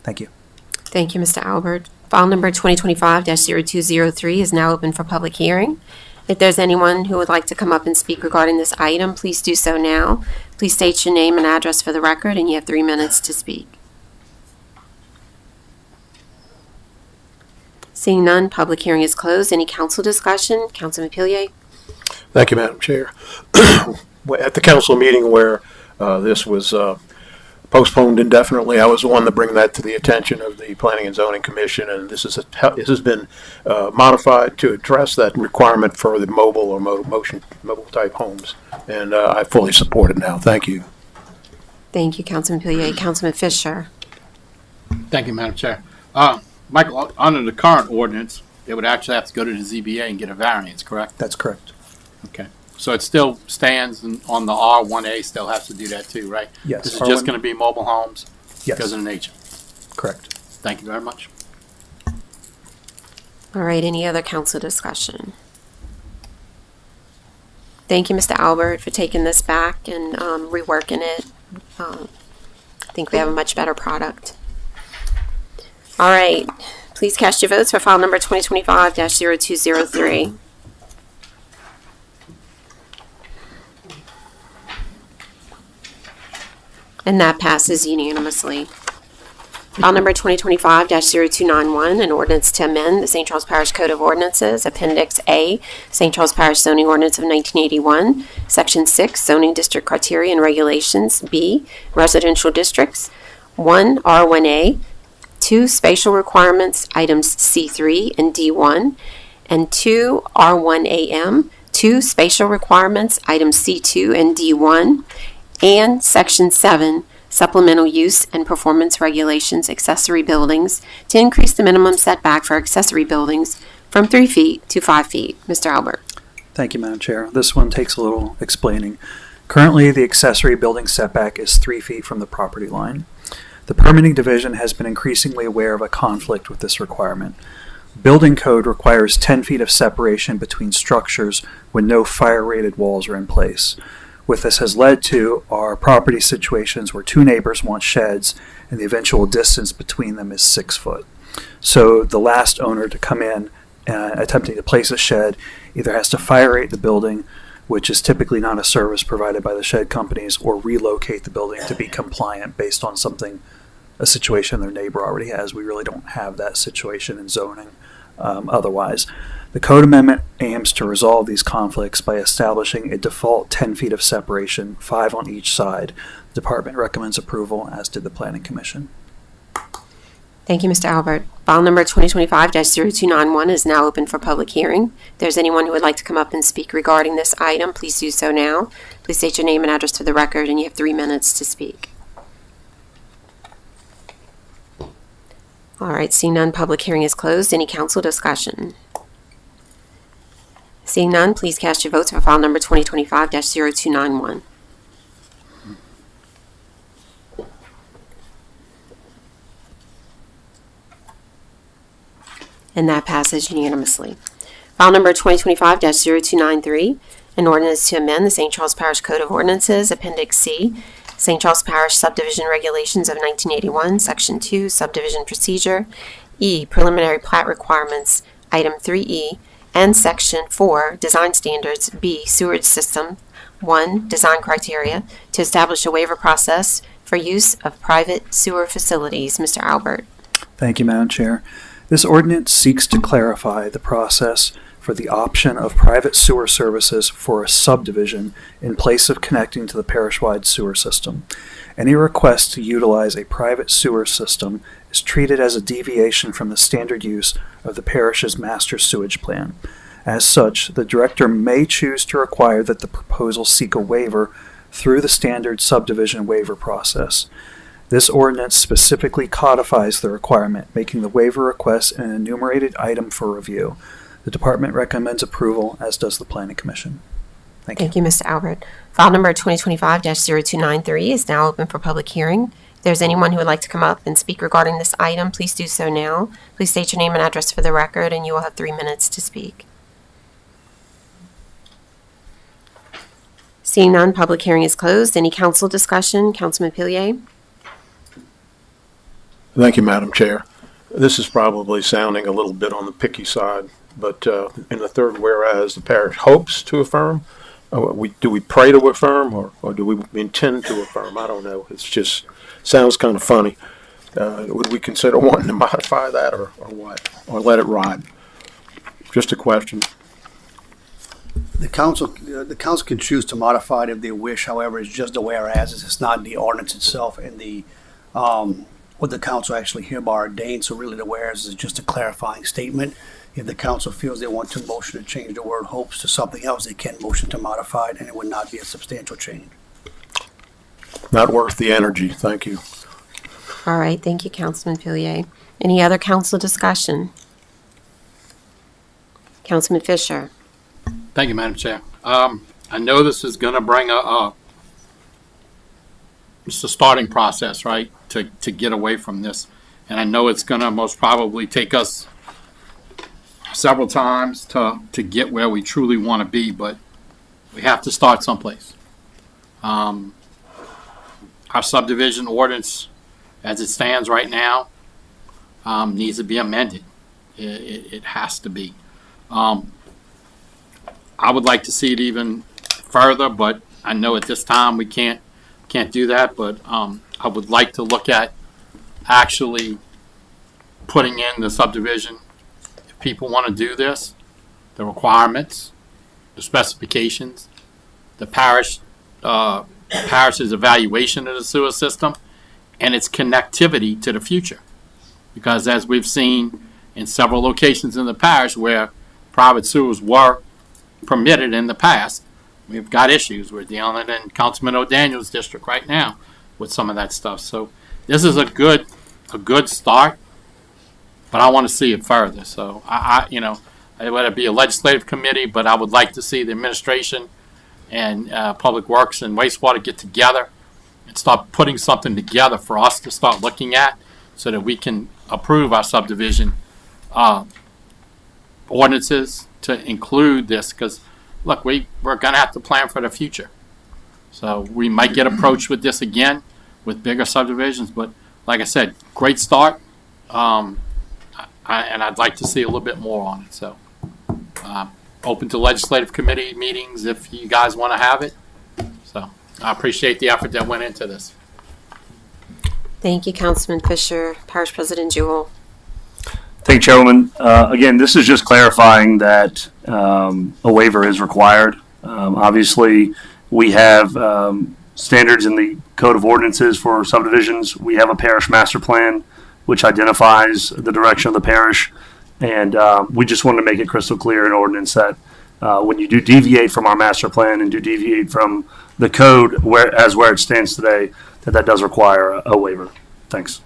Speaker 15: Thank you.
Speaker 2: Thank you, Mr. Albert. File number 2025-0203 is now open for public hearing. If there's anyone who would like to come up and speak regarding this item, please do so now. Please state your name and address for the record, and you have 3 minutes to speak. Seeing none, public hearing is closed. Any council discussion? Councilman Pilier?
Speaker 8: Thank you, Madam Chair. At the council meeting where this was postponed indefinitely, I was the one to bring that to the attention of the Planning and Zoning Commission, and this has been modified to address that requirement for the mobile or mobile type homes, and I fully support it now. Thank you.
Speaker 2: Thank you, Councilman Pilier. Councilman Fisher?
Speaker 7: Thank you, Madam Chair. Michael, under the current ordinance, they would actually have to go to the ZBA and get a variance, correct?
Speaker 15: That's correct.
Speaker 7: Okay. So it still stands on the R1A, still has to do that too, right?
Speaker 15: Yes.
Speaker 7: This is just going to be mobile homes?
Speaker 15: Yes.
Speaker 7: Because of the nature?
Speaker 15: Correct.
Speaker 7: Thank you very much.
Speaker 2: All right, any other council discussion? Thank you, Mr. Albert, for taking this back and reworking it. I think we have a much better product. All right, please cast your votes for file number 2025-0203. And that passes unanimously. File number 2025-0291, an ordinance to amend the St. Charles Parish Code of Ordinances, Appendix A, St. Charles Parish Zoning Ordinance of 1981, Section 6, Zoning District Criteria and Regulations, B, Residential Districts, 1, R1A, 2, Spatial Requirements, Items C3 and D1, and 2, R1AM, 2, Spatial Requirements, Items C2 and D1, and Section 7, Supplemental Use and Performance Regulations, Accessory Buildings, to increase the minimum setback for accessory buildings from 3 feet to 5 feet. Mr. Albert.
Speaker 15: Thank you, Madam Chair. This one takes a little explaining. Currently, the accessory building setback is 3 feet from the property line. The Permitting Division has been increasingly aware of a conflict with this requirement. Building code requires 10 feet of separation between structures when no fire-rated walls are in place. What this has led to are property situations where 2 neighbors want sheds and the eventual distance between them is 6 foot. So the last owner to come in attempting to place a shed either has to fire rate the building, which is typically not a service provided by the shed companies, or relocate the building to be compliant based on a situation their neighbor already has. We really don't have that situation in zoning otherwise. The code amendment aims to resolve these conflicts by establishing a default 10 feet of separation, 5 on each side. The department recommends approval, as did the Planning Commission.
Speaker 2: Thank you, Mr. Albert. File number 2025-0291 is now open for public hearing. If there's anyone who would like to come up and speak regarding this item, please do so now. Please state your name and address for the record, and you have 3 minutes to speak. All right, seeing none, public hearing is closed. Any council discussion? Seeing none, please cast your votes for file number 2025-0291. And that passes unanimously. File number 2025-0293, an ordinance to amend the St. Charles Parish Code of Ordinances, Appendix C, St. Charles Parish Subdivision Regulations of 1981, Section 2, Subdivision Procedure, E, Preliminary Plat Requirements, Item 3E, and Section 4, Design Standards, B, Sewerage System, 1, Design Criteria, to establish a waiver process for use of private sewer facilities. Mr. Albert.
Speaker 15: Thank you, Madam Chair. This ordinance seeks to clarify the process for the option of private sewer services for a subdivision in place of connecting to the parish-wide sewer system. Any request to utilize a private sewer system is treated as a deviation from the standard use of the parish's master sewage plan. As such, the director may choose to require that the proposal seek a waiver through the standard subdivision waiver process. This ordinance specifically codifies the requirement, making the waiver request an enumerated item for review. The department recommends approval, as does the Planning Commission. Thank you.
Speaker 2: Thank you, Mr. Albert. File number 2025-0293 is now open for public hearing. If there's anyone who would like to come up and speak regarding this item, please do so now. Please state your name and address for the record, and you will have 3 minutes to speak. Seeing none, public hearing is closed. Any council discussion? Councilman Pillier?
Speaker 8: Thank you, Madam Chair. This is probably sounding a little bit on the picky side, but in the third whereas, the parish hopes to affirm. Do we pray to affirm, or do we intend to affirm? I don't know. It's just sounds kind of funny. Would we consider wanting to modify that, or what? Or let it ride? Just a question.
Speaker 18: The council can choose to modify it if they wish. However, it's just a whereas. It's not in the ordinance itself and the what the council actually hereby ordained. So really the whereas is just a clarifying statement. If the council feels they want to motion to change the word hopes to something else, they can motion to modify it, and it would not be a substantial change.
Speaker 8: Not worth the energy. Thank you.
Speaker 2: All right. Thank you, Councilman Pillier. Any other council discussion? Councilman Fisher?
Speaker 7: Thank you, Madam Chair. I know this is going to bring it's a starting process, right, to get away from this. And I know it's going to most probably take us several times to get where we truly want to be, but we have to start someplace. Our subdivision ordinance, as it stands right now, needs to be amended. It has to be. I would like to see it even further, but I know at this time we can't do that. But I would like to look at actually putting in the subdivision. If people want to do this, the requirements, the specifications, the parish's evaluation of the sewer system, and its connectivity to the future. Because as we've seen in several locations in the parish where private sewers were permitted in the past, we've got issues. We're dealing in Councilman O'Daniel's district right now with some of that stuff. So this is a good start, but I want to see it further. So whether it be a legislative committee, but I would like to see the administration and Public Works and Wastewater get together and start putting something together for us to start looking at so that we can approve our subdivision ordinances to include this, because look, we're going to have to plan for the future. So we might get approached with this again with bigger subdivisions, but like I said, great start. And I'd like to see a little bit more on it. So open to legislative committee meetings if you guys want to have it. So I appreciate the effort that went into this.
Speaker 2: Thank you, Councilman Fisher. Parish President Jewell.
Speaker 9: Thank you, Chairwoman. Again, this is just clarifying that a waiver is required. Obviously, we have standards in the Code of Ordinances for subdivisions. We have a parish master plan, which identifies the direction of the parish. And we just wanted to make it crystal clear in ordinance that when you do deviate from our master plan and do deviate from the code where it stands today, that does require a waiver. Thanks.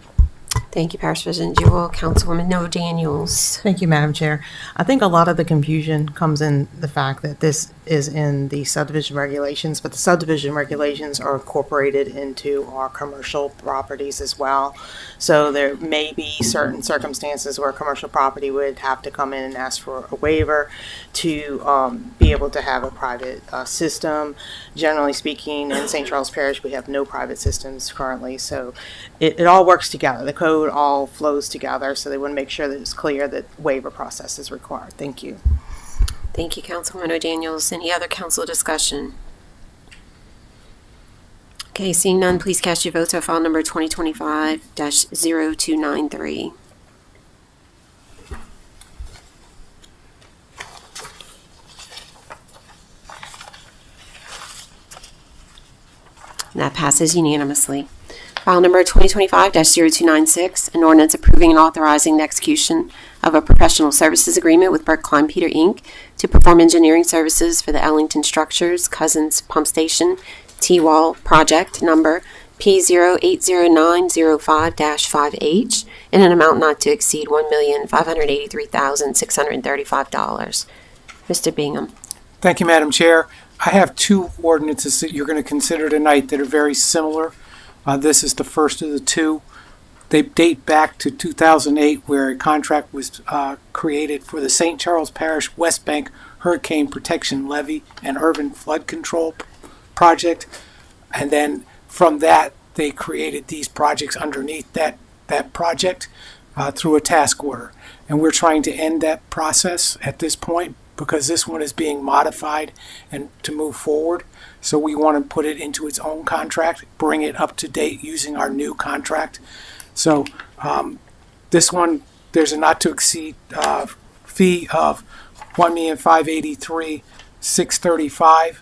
Speaker 2: Thank you, Parish President Jewell. Councilwoman Daniels.
Speaker 6: Thank you, Madam Chair. I think a lot of the confusion comes in the fact that this is in the subdivision regulations, but the subdivision regulations are incorporated into our commercial properties as well. So there may be certain circumstances where commercial property would have to come in and ask for a waiver to be able to have a private system. Generally speaking, in St. Charles Parish, we have no private systems currently, so it all works together. The code all flows together, so they want to make sure that it's clear that waiver process is required. Thank you.
Speaker 2: Thank you, Councilwoman O'Daniels. Any other council discussion? Okay, seeing none, please cast your votes on file number 2025-0293. And that passes unanimously. File number 2025-0296, an ordinance approving and authorizing the execution of a professional services agreement with Burke Klein Peter Inc. to perform engineering services for the Ellington Structures Cousins Pump Station T-Wall project number P080905-5H in an amount not to exceed $1,583,635. Mr. Bingham.
Speaker 19: Thank you, Madam Chair. I have two ordinances that you're going to consider tonight that are very similar. This is the first of the two. They date back to 2008, where a contract was created for the St. Charles Parish West Bank Hurricane Protection Levee and Urban Flood Control Project. And then from that, they created these projects underneath that project through a task order. And we're trying to end that process at this point because this one is being modified and to move forward. So we want to put it into its own contract, bring it up to date using our new contract. So this one, there's a not to exceed fee of $1,583,635.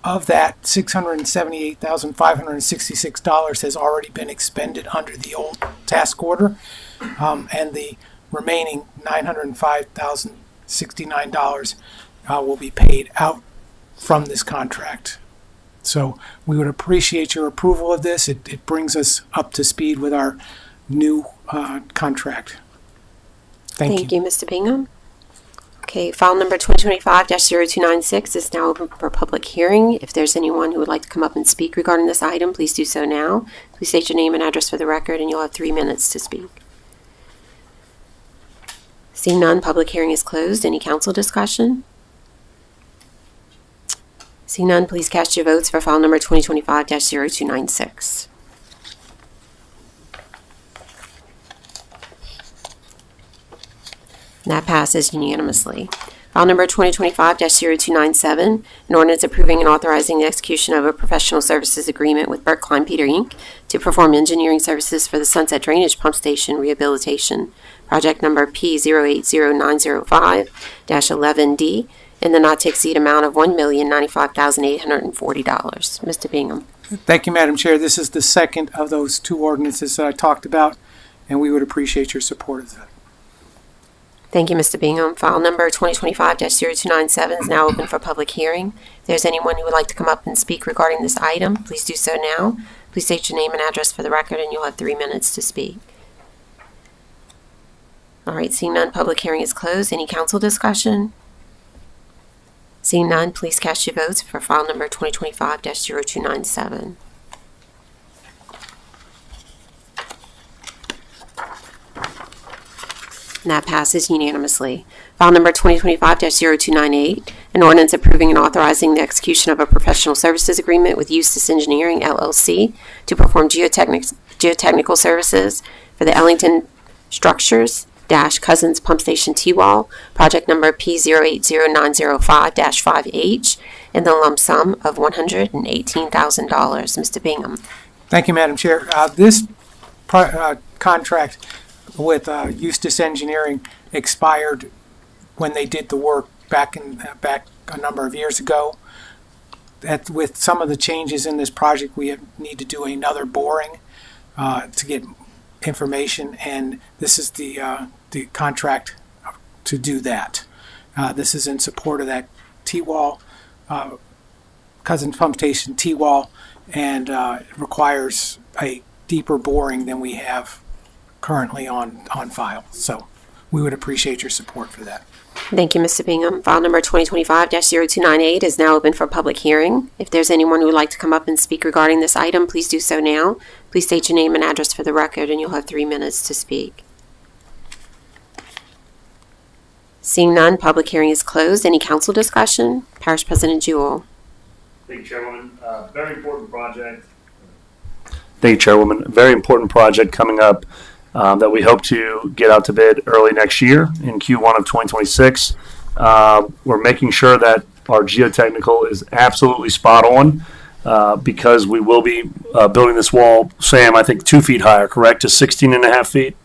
Speaker 19: Of that, $678,566 has already been expended under the old task order, and the remaining $905,069 will be paid out from this contract. So we would appreciate your approval of this. It brings us up to speed with our new contract. Thank you.
Speaker 2: Mr. Bingham. Okay, file number 2025-0296 is now open for public hearing. If there's anyone who would like to come up and speak regarding this item, please do so now. Please state your name and address for the record, and you'll have 3 minutes to speak. Seeing none, public hearing is closed. Any council discussion? Seeing none, please cast your votes for file number 2025-0296. And that passes unanimously. File number 2025-0297, an ordinance approving and authorizing the execution of a professional services agreement with Burke Klein Peter Inc. to perform engineering services for the Sunset Drainage Pump Station rehabilitation, project number P080905-11D, in the not to exceed amount of $1,095,840. Mr. Bingham.
Speaker 19: Thank you, Madam Chair. This is the second of those two ordinances that I talked about, and we would appreciate your support of that.
Speaker 2: Thank you, Mr. Bingham. File number 2025-0297 is now open for public hearing. If there's anyone who would like to come up and speak regarding this item, please do so now. Please state your name and address for the record, and you'll have 3 minutes to speak. All right, seeing none, public hearing is closed. Any council discussion? Seeing none, please cast your votes for file number 2025-0297. And that passes unanimously. File number 2025-0298, an ordinance approving and authorizing the execution of a professional services agreement with Eustace Engineering, LLC, to perform geotechnical services for the Ellington Structures Cousins Pump Station T-Wall, project number P080905-5H, in the lump sum of $118,000. Mr. Bingham.
Speaker 19: Thank you, Madam Chair. This contract with Eustace Engineering expired when they did the work back a number of years ago. With some of the changes in this project, we need to do another boring to get information, and this is the contract to do that. This is in support of that T-wall, Cousins Pump Station T-wall, and it requires a deeper boring than we have currently on file. So we would appreciate your support for that.
Speaker 2: Thank you, Mr. Bingham. File number 2025-0298 is now open for public hearing. If there's anyone who would like to come up and speak regarding this item, please do so now. Please state your name and address for the record, and you'll have 3 minutes to speak. Seeing none, public hearing is closed. Any council discussion? Parish President Jewell.
Speaker 9: Thank you, Chairwoman. Very important project. Thank you, Chairwoman. A very important project coming up that we hope to get out to bid early next year in Q1 of 2026. We're making sure that our geotechnical is absolutely spot on because we will be building this wall, Sam, I think 2 feet higher, correct, to 16 and a half feet?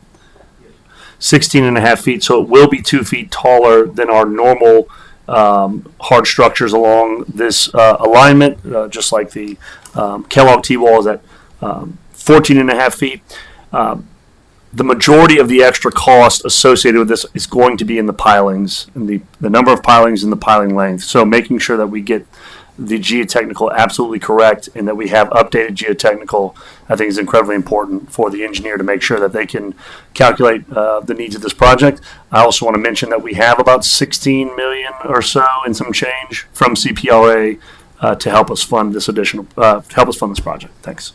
Speaker 9: 16 and a half feet, so it will be 2 feet taller than our normal hard structures along this alignment, just like the Kellogg T-wall is at 14 and a half feet. The majority of the extra cost associated with this is going to be in the pilings, and the number of pilings and the piling length. So making sure that we get the geotechnical absolutely correct and that we have updated geotechnical, I think is incredibly important for the engineer to make sure that they can calculate the needs of this project. I also want to mention that we have about 16 million or so and some change from CPRA to help us fund this project. Thanks.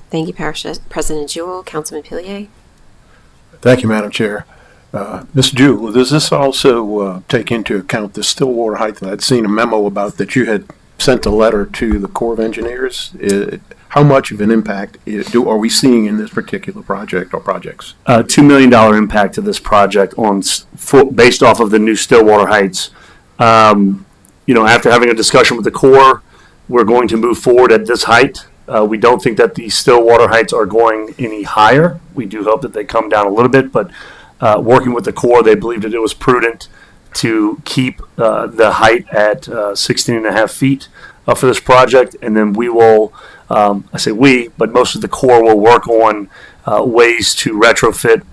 Speaker 2: Thank you, Parish President Jewell. Councilman Pillier.
Speaker 8: Thank you, Madam Chair. Mr. Jewell, does this also take into account the Stillwater Heights? I'd seen a memo about that you had sent a letter to the Corps of Engineers. How much of an impact are we seeing in this particular project or projects?
Speaker 9: $2 million impact to this project based off of the new Stillwater Heights. After having a discussion with the Corps, we're going to move forward at this height. We don't think that the Stillwater Heights are going any higher. We do hope that they come down a little bit, but working with the Corps, they believed that it was prudent to keep the height at 16.5 feet for this project. And then we will, I say we, but most of the Corps will work on ways to retrofit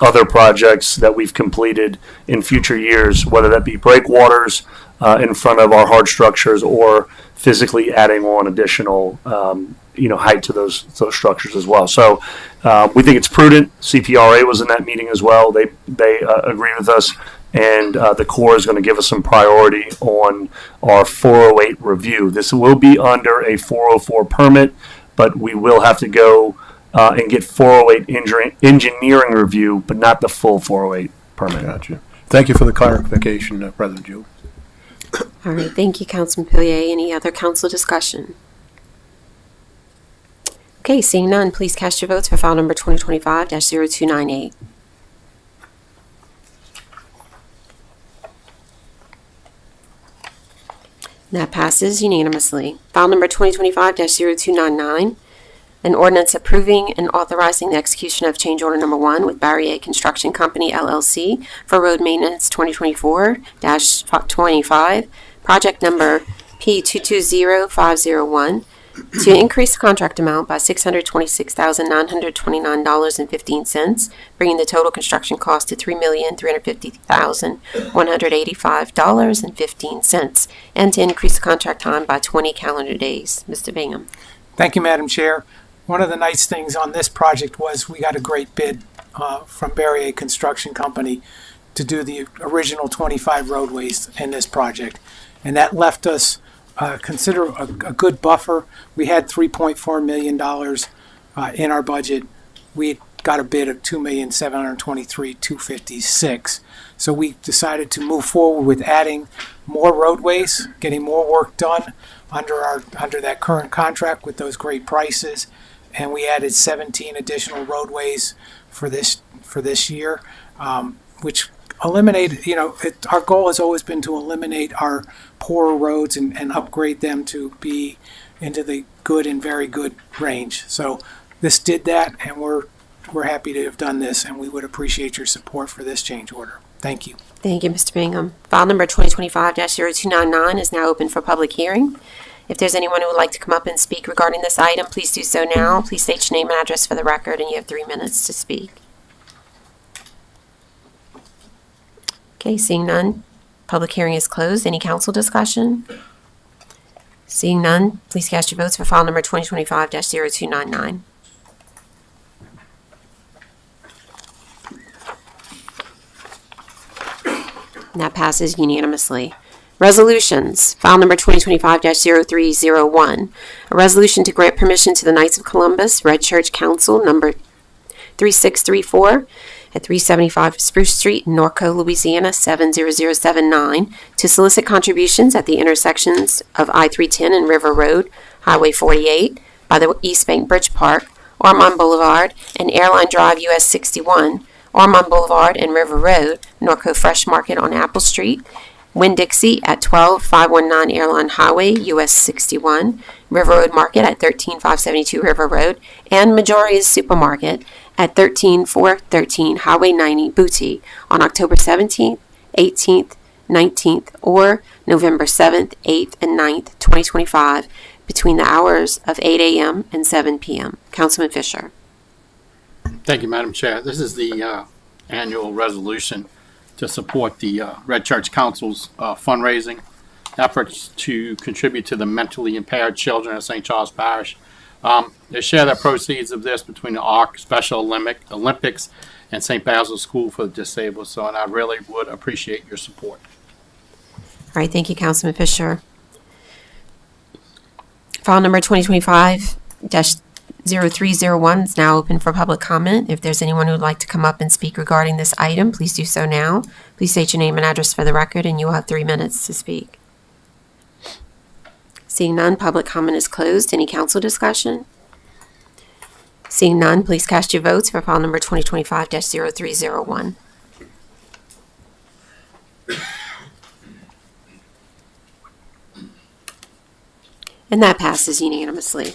Speaker 9: other projects that we've completed in future years, whether that be breakwaters in front of our hard structures or physically adding on additional height to those structures as well. So we think it's prudent. CPRA was in that meeting as well. They agree with us, and the Corps is going to give us some priority on our 408 review. This will be under a 404 permit, but we will have to go and get 408 engineering review, but not the full 408 permit.
Speaker 8: Gotcha. Thank you for the clarification, President Jewell.
Speaker 2: All right, thank you, Councilman Pillier. Any other council discussion? Okay, seeing none, please cast your votes for file number 2025-0298. That passes unanimously. File number 2025-0299, an ordinance approving and authorizing the execution of change order number 1 with Barry A. Construction Company, LLC for road maintenance 2024-25, project number P220501, to increase the contract amount by $626,929.15, bringing the total construction cost to $3,350,185.15, and to increase the contract time by 20 calendar days. Mr. Bingham.
Speaker 19: Thank you, Madam Chair. One of the nice things on this project was we got a great bid from Barry A. Construction Company to do the original 25 roadways in this project. And that left us consider a good buffer. We had $3.4 million in our budget. We got a bid of $2,723,256. So we decided to move forward with adding more roadways, getting more work done under that current contract with those great prices. And we added 17 additional roadways for this year, which eliminated, our goal has always been to eliminate our poorer roads and upgrade them to be into the good and very good range. So this did that, and we're happy to have done this, and we would appreciate your support for this change order. Thank you.
Speaker 2: Thank you, Mr. Bingham. File number 2025-0299 is now open for public hearing. If there's anyone who would like to come up and speak regarding this item, please do so now. Please state your name and address for the record, and you have 3 minutes to speak. Okay, seeing none, public hearing is closed. Any council discussion? Seeing none, please cast your votes for file number 2025-0299. And that passes unanimously. Resolutions. File number 2025-0301. A resolution to grant permission to the Knights of Columbus Red Church Council number 3634 at 375 Spruce Street, Norco, Louisiana 70079 to solicit contributions at the intersections of I-310 and River Road, Highway 48, by the East Bank Bridge Park, Ormond Boulevard, and Airline Drive US 61, Ormond Boulevard and River Road, Norco Fresh Market on Apple Street, Winn-Dixie at 12519 Airline Highway, US 61, River Road Market at 13572 River Road, and Majoria's Supermarket at 13413 Highway 90, Booty, on October 17th, 18th, 19th, or November 7th, 8th, and 9th, 2025, between the hours of 8 a.m. and 7 p.m. Councilman Fisher.
Speaker 7: Thank you, Madam Chair. This is the annual resolution to support the Red Church Council's fundraising. efforts to contribute to the mentally impaired children of St. Charles Parish. They share the proceeds of this between the ARC Special Olympics and St. Basil's School for the Disabled. So, and I really would appreciate your support.
Speaker 2: All right, thank you, Councilman Fisher. File number 2025-0301 is now open for public comment. If there's anyone who would like to come up and speak regarding this item, please do so now. Please state your name and address for the record, and you will have 3 minutes to speak. Seeing none, public comment is closed. Any council discussion? Seeing none, please cast your votes for file number 2025-0301. And that passes unanimously.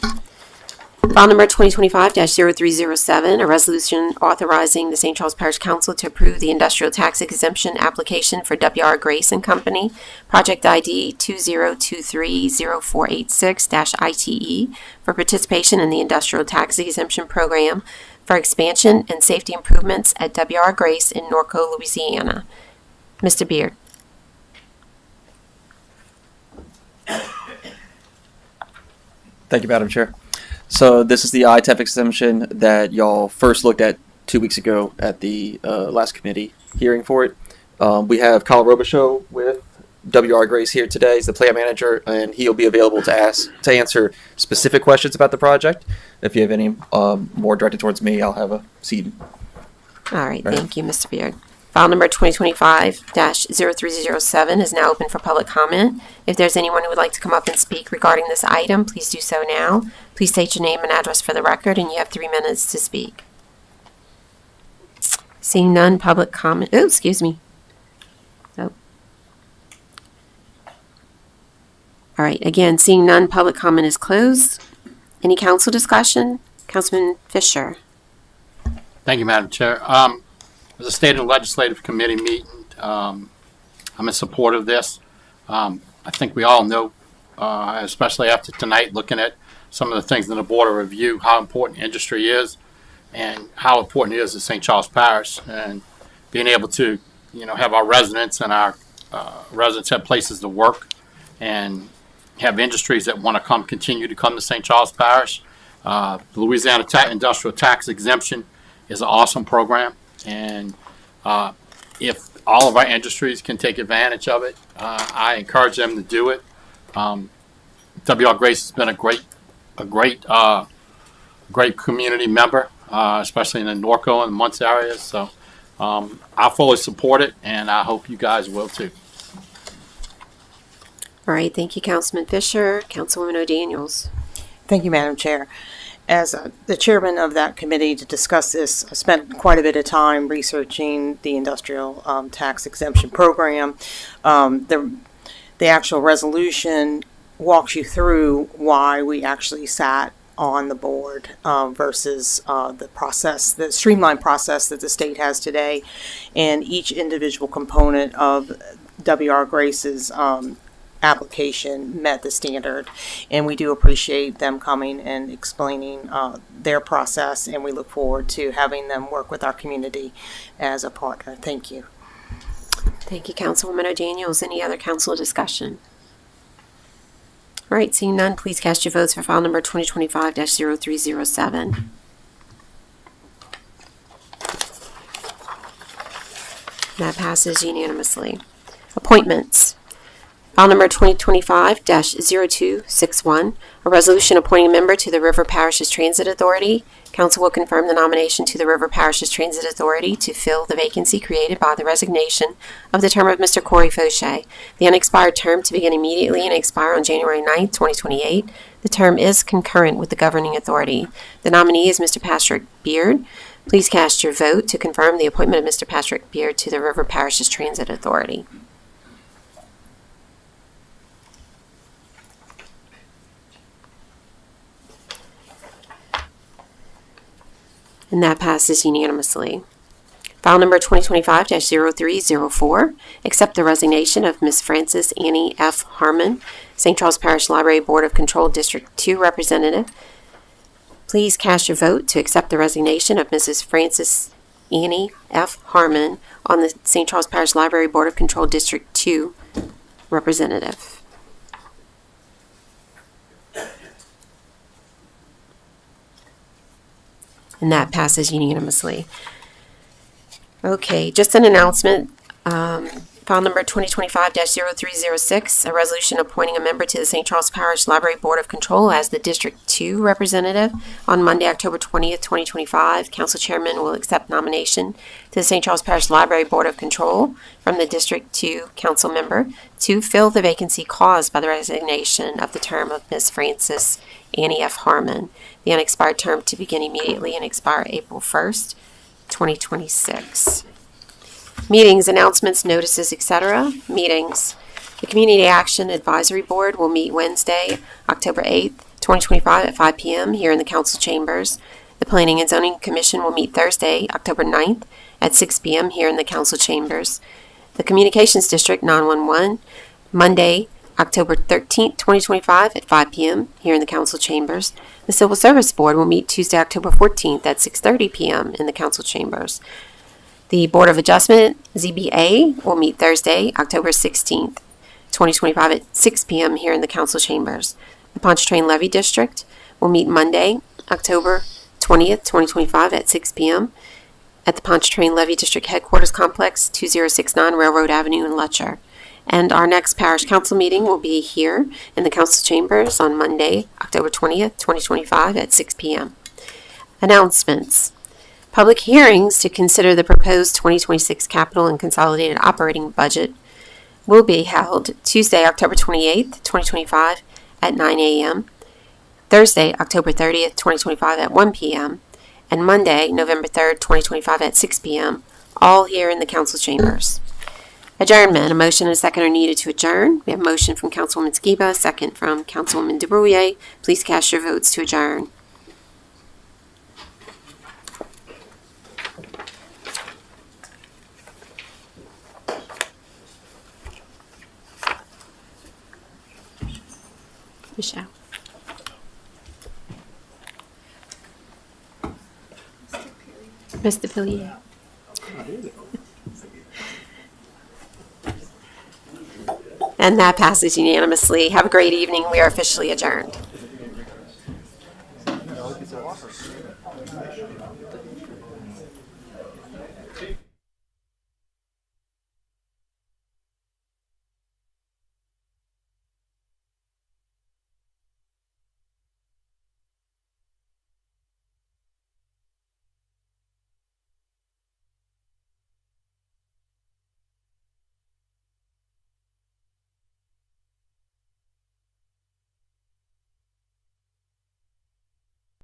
Speaker 2: File number 2025-0307, a resolution authorizing the St. Charles Parish Council to approve the industrial tax exemption application for W.R. Grace and Company, project ID 20230486-ITE, for participation in the industrial tax exemption program for expansion and safety improvements at W.R. Grace in Norco, Louisiana. Mr. Beard.
Speaker 3: Thank you, Madam Chair. So this is the ITEP exemption that y'all first looked at 2 weeks ago at the last committee hearing for it. We have Kyle Robichaux with W.R. Grace here today. He's the plant manager, and he'll be available to answer specific questions about the project. If you have any more directed towards me, I'll have a seat.
Speaker 2: All right, thank you, Mr. Beard. File number 2025-0307 is now open for public comment. If there's anyone who would like to come up and speak regarding this item, please do so now. Please state your name and address for the record, and you have 3 minutes to speak. Seeing none, public comment. Oh, excuse me. Oh. All right, again, seeing none, public comment is closed. Any council discussion? Councilman Fisher.
Speaker 7: Thank you, Madam Chair. As a state and legislative committee meeting, I'm in support of this. I think we all know, especially after tonight, looking at some of the things in the Board of Review, how important industry is and how important it is to St. Charles Parish, and being able to, have our residents and our residents have places to work and have industries that want to continue to come to St. Charles Parish. The Louisiana Industrial Tax Exemption is an awesome program. And if all of our industries can take advantage of it, I encourage them to do it. W.R. Grace has been a great community member, especially in the Norco and Muntz areas. So I fully support it, and I hope you guys will too.
Speaker 2: All right, thank you, Councilman Fisher. Councilwoman O'Daniels.
Speaker 6: Thank you, Madam Chair. As the chairman of that committee to discuss this, I spent quite a bit of time researching the industrial tax exemption program. The actual resolution walks you through why we actually sat on the board versus the streamlined process that the state has today, and each individual component of W.R. Grace's application met the standard, and we do appreciate them coming and explaining their process, and we look forward to having them work with our community as a partner. Thank you.
Speaker 2: Thank you, Councilwoman O'Daniels. Any other council discussion? All right, seeing none, please cast your votes for file number 2025-0307. That passes unanimously. Appointments. File number 2025-0261, a resolution appointing a member to the River Parishes Transit Authority. Council will confirm the nomination to the River Parishes Transit Authority to fill the vacancy created by the resignation of the term of Mr. Corey Fauché. The unexpired term to begin immediately and expire on January 9th, 2028. The term is concurrent with the governing authority. The nominee is Mr. Patrick Beard. Please cast your vote to confirm the appointment of Mr. Patrick Beard to the River Parishes Transit Authority. And that passes unanimously. File number 2025-0304, accept the resignation of Ms. Frances Annie F. Harmon, St. Charles Parish Library Board of Control District 2 Representative. Please cast your vote to accept the resignation of Mrs. Frances Annie F. Harmon on the St. Charles Parish Library Board of Control District 2 Representative. and that passes unanimously. Okay, just an announcement. File number 2025-0306, a resolution appointing a member to the St. Charles Parish Library Board of Control as the District 2 representative. On Monday, October 20th, 2025, Council Chairman will accept nomination to the St. Charles Parish Library Board of Control from the District 2 council member to fill the vacancy caused by the resignation of the term of Ms. Frances Annie F. Harmon, the unexpired term to begin immediately and expire April 1st, 2026. Meetings, announcements, notices, etc. Meetings. The Community Action Advisory Board will meet Wednesday, October 8th, 2025 at 5 p.m. here in the council chambers. The Planning and Zoning Commission will meet Thursday, October 9th at 6 p.m. here in the council chambers. The Communications District 911, Monday, October 13th, 2025 at 5 p.m. here in the council chambers. The Civil Service Board will meet Tuesday, October 14th at 6:30 p.m. in the council chambers. The Board of Adjustment, ZBA, will meet Thursday, October 16th, 2025 at 6 p.m. here in the council chambers. The Pontchartrain Levy District will meet Monday, October 20th, 2025 at 6 p.m. at the Pontchartrain Levy District Headquarters Complex, 2069 Railroad Avenue in Letcher. And our next parish council meeting will be here in the council chambers on Monday, October 20th, 2025 at 6 p.m. Announcements. Public hearings to consider the proposed 2026 capital and consolidated operating budget will be held Tuesday, October 28th, 2025 at 9 a.m., Thursday, October 30th, 2025 at 1 p.m., and Monday, November 3rd, 2025 at 6 p.m., all here in the council chambers. Adjournment. A motion and a second are needed to adjourn. We have a motion from Councilwoman Skiba, a second from Councilwoman DeBrouillet. Please cast your votes to adjourn. Michelle. Mr. Pillier. And that passes unanimously. Have a great evening. We are officially adjourned.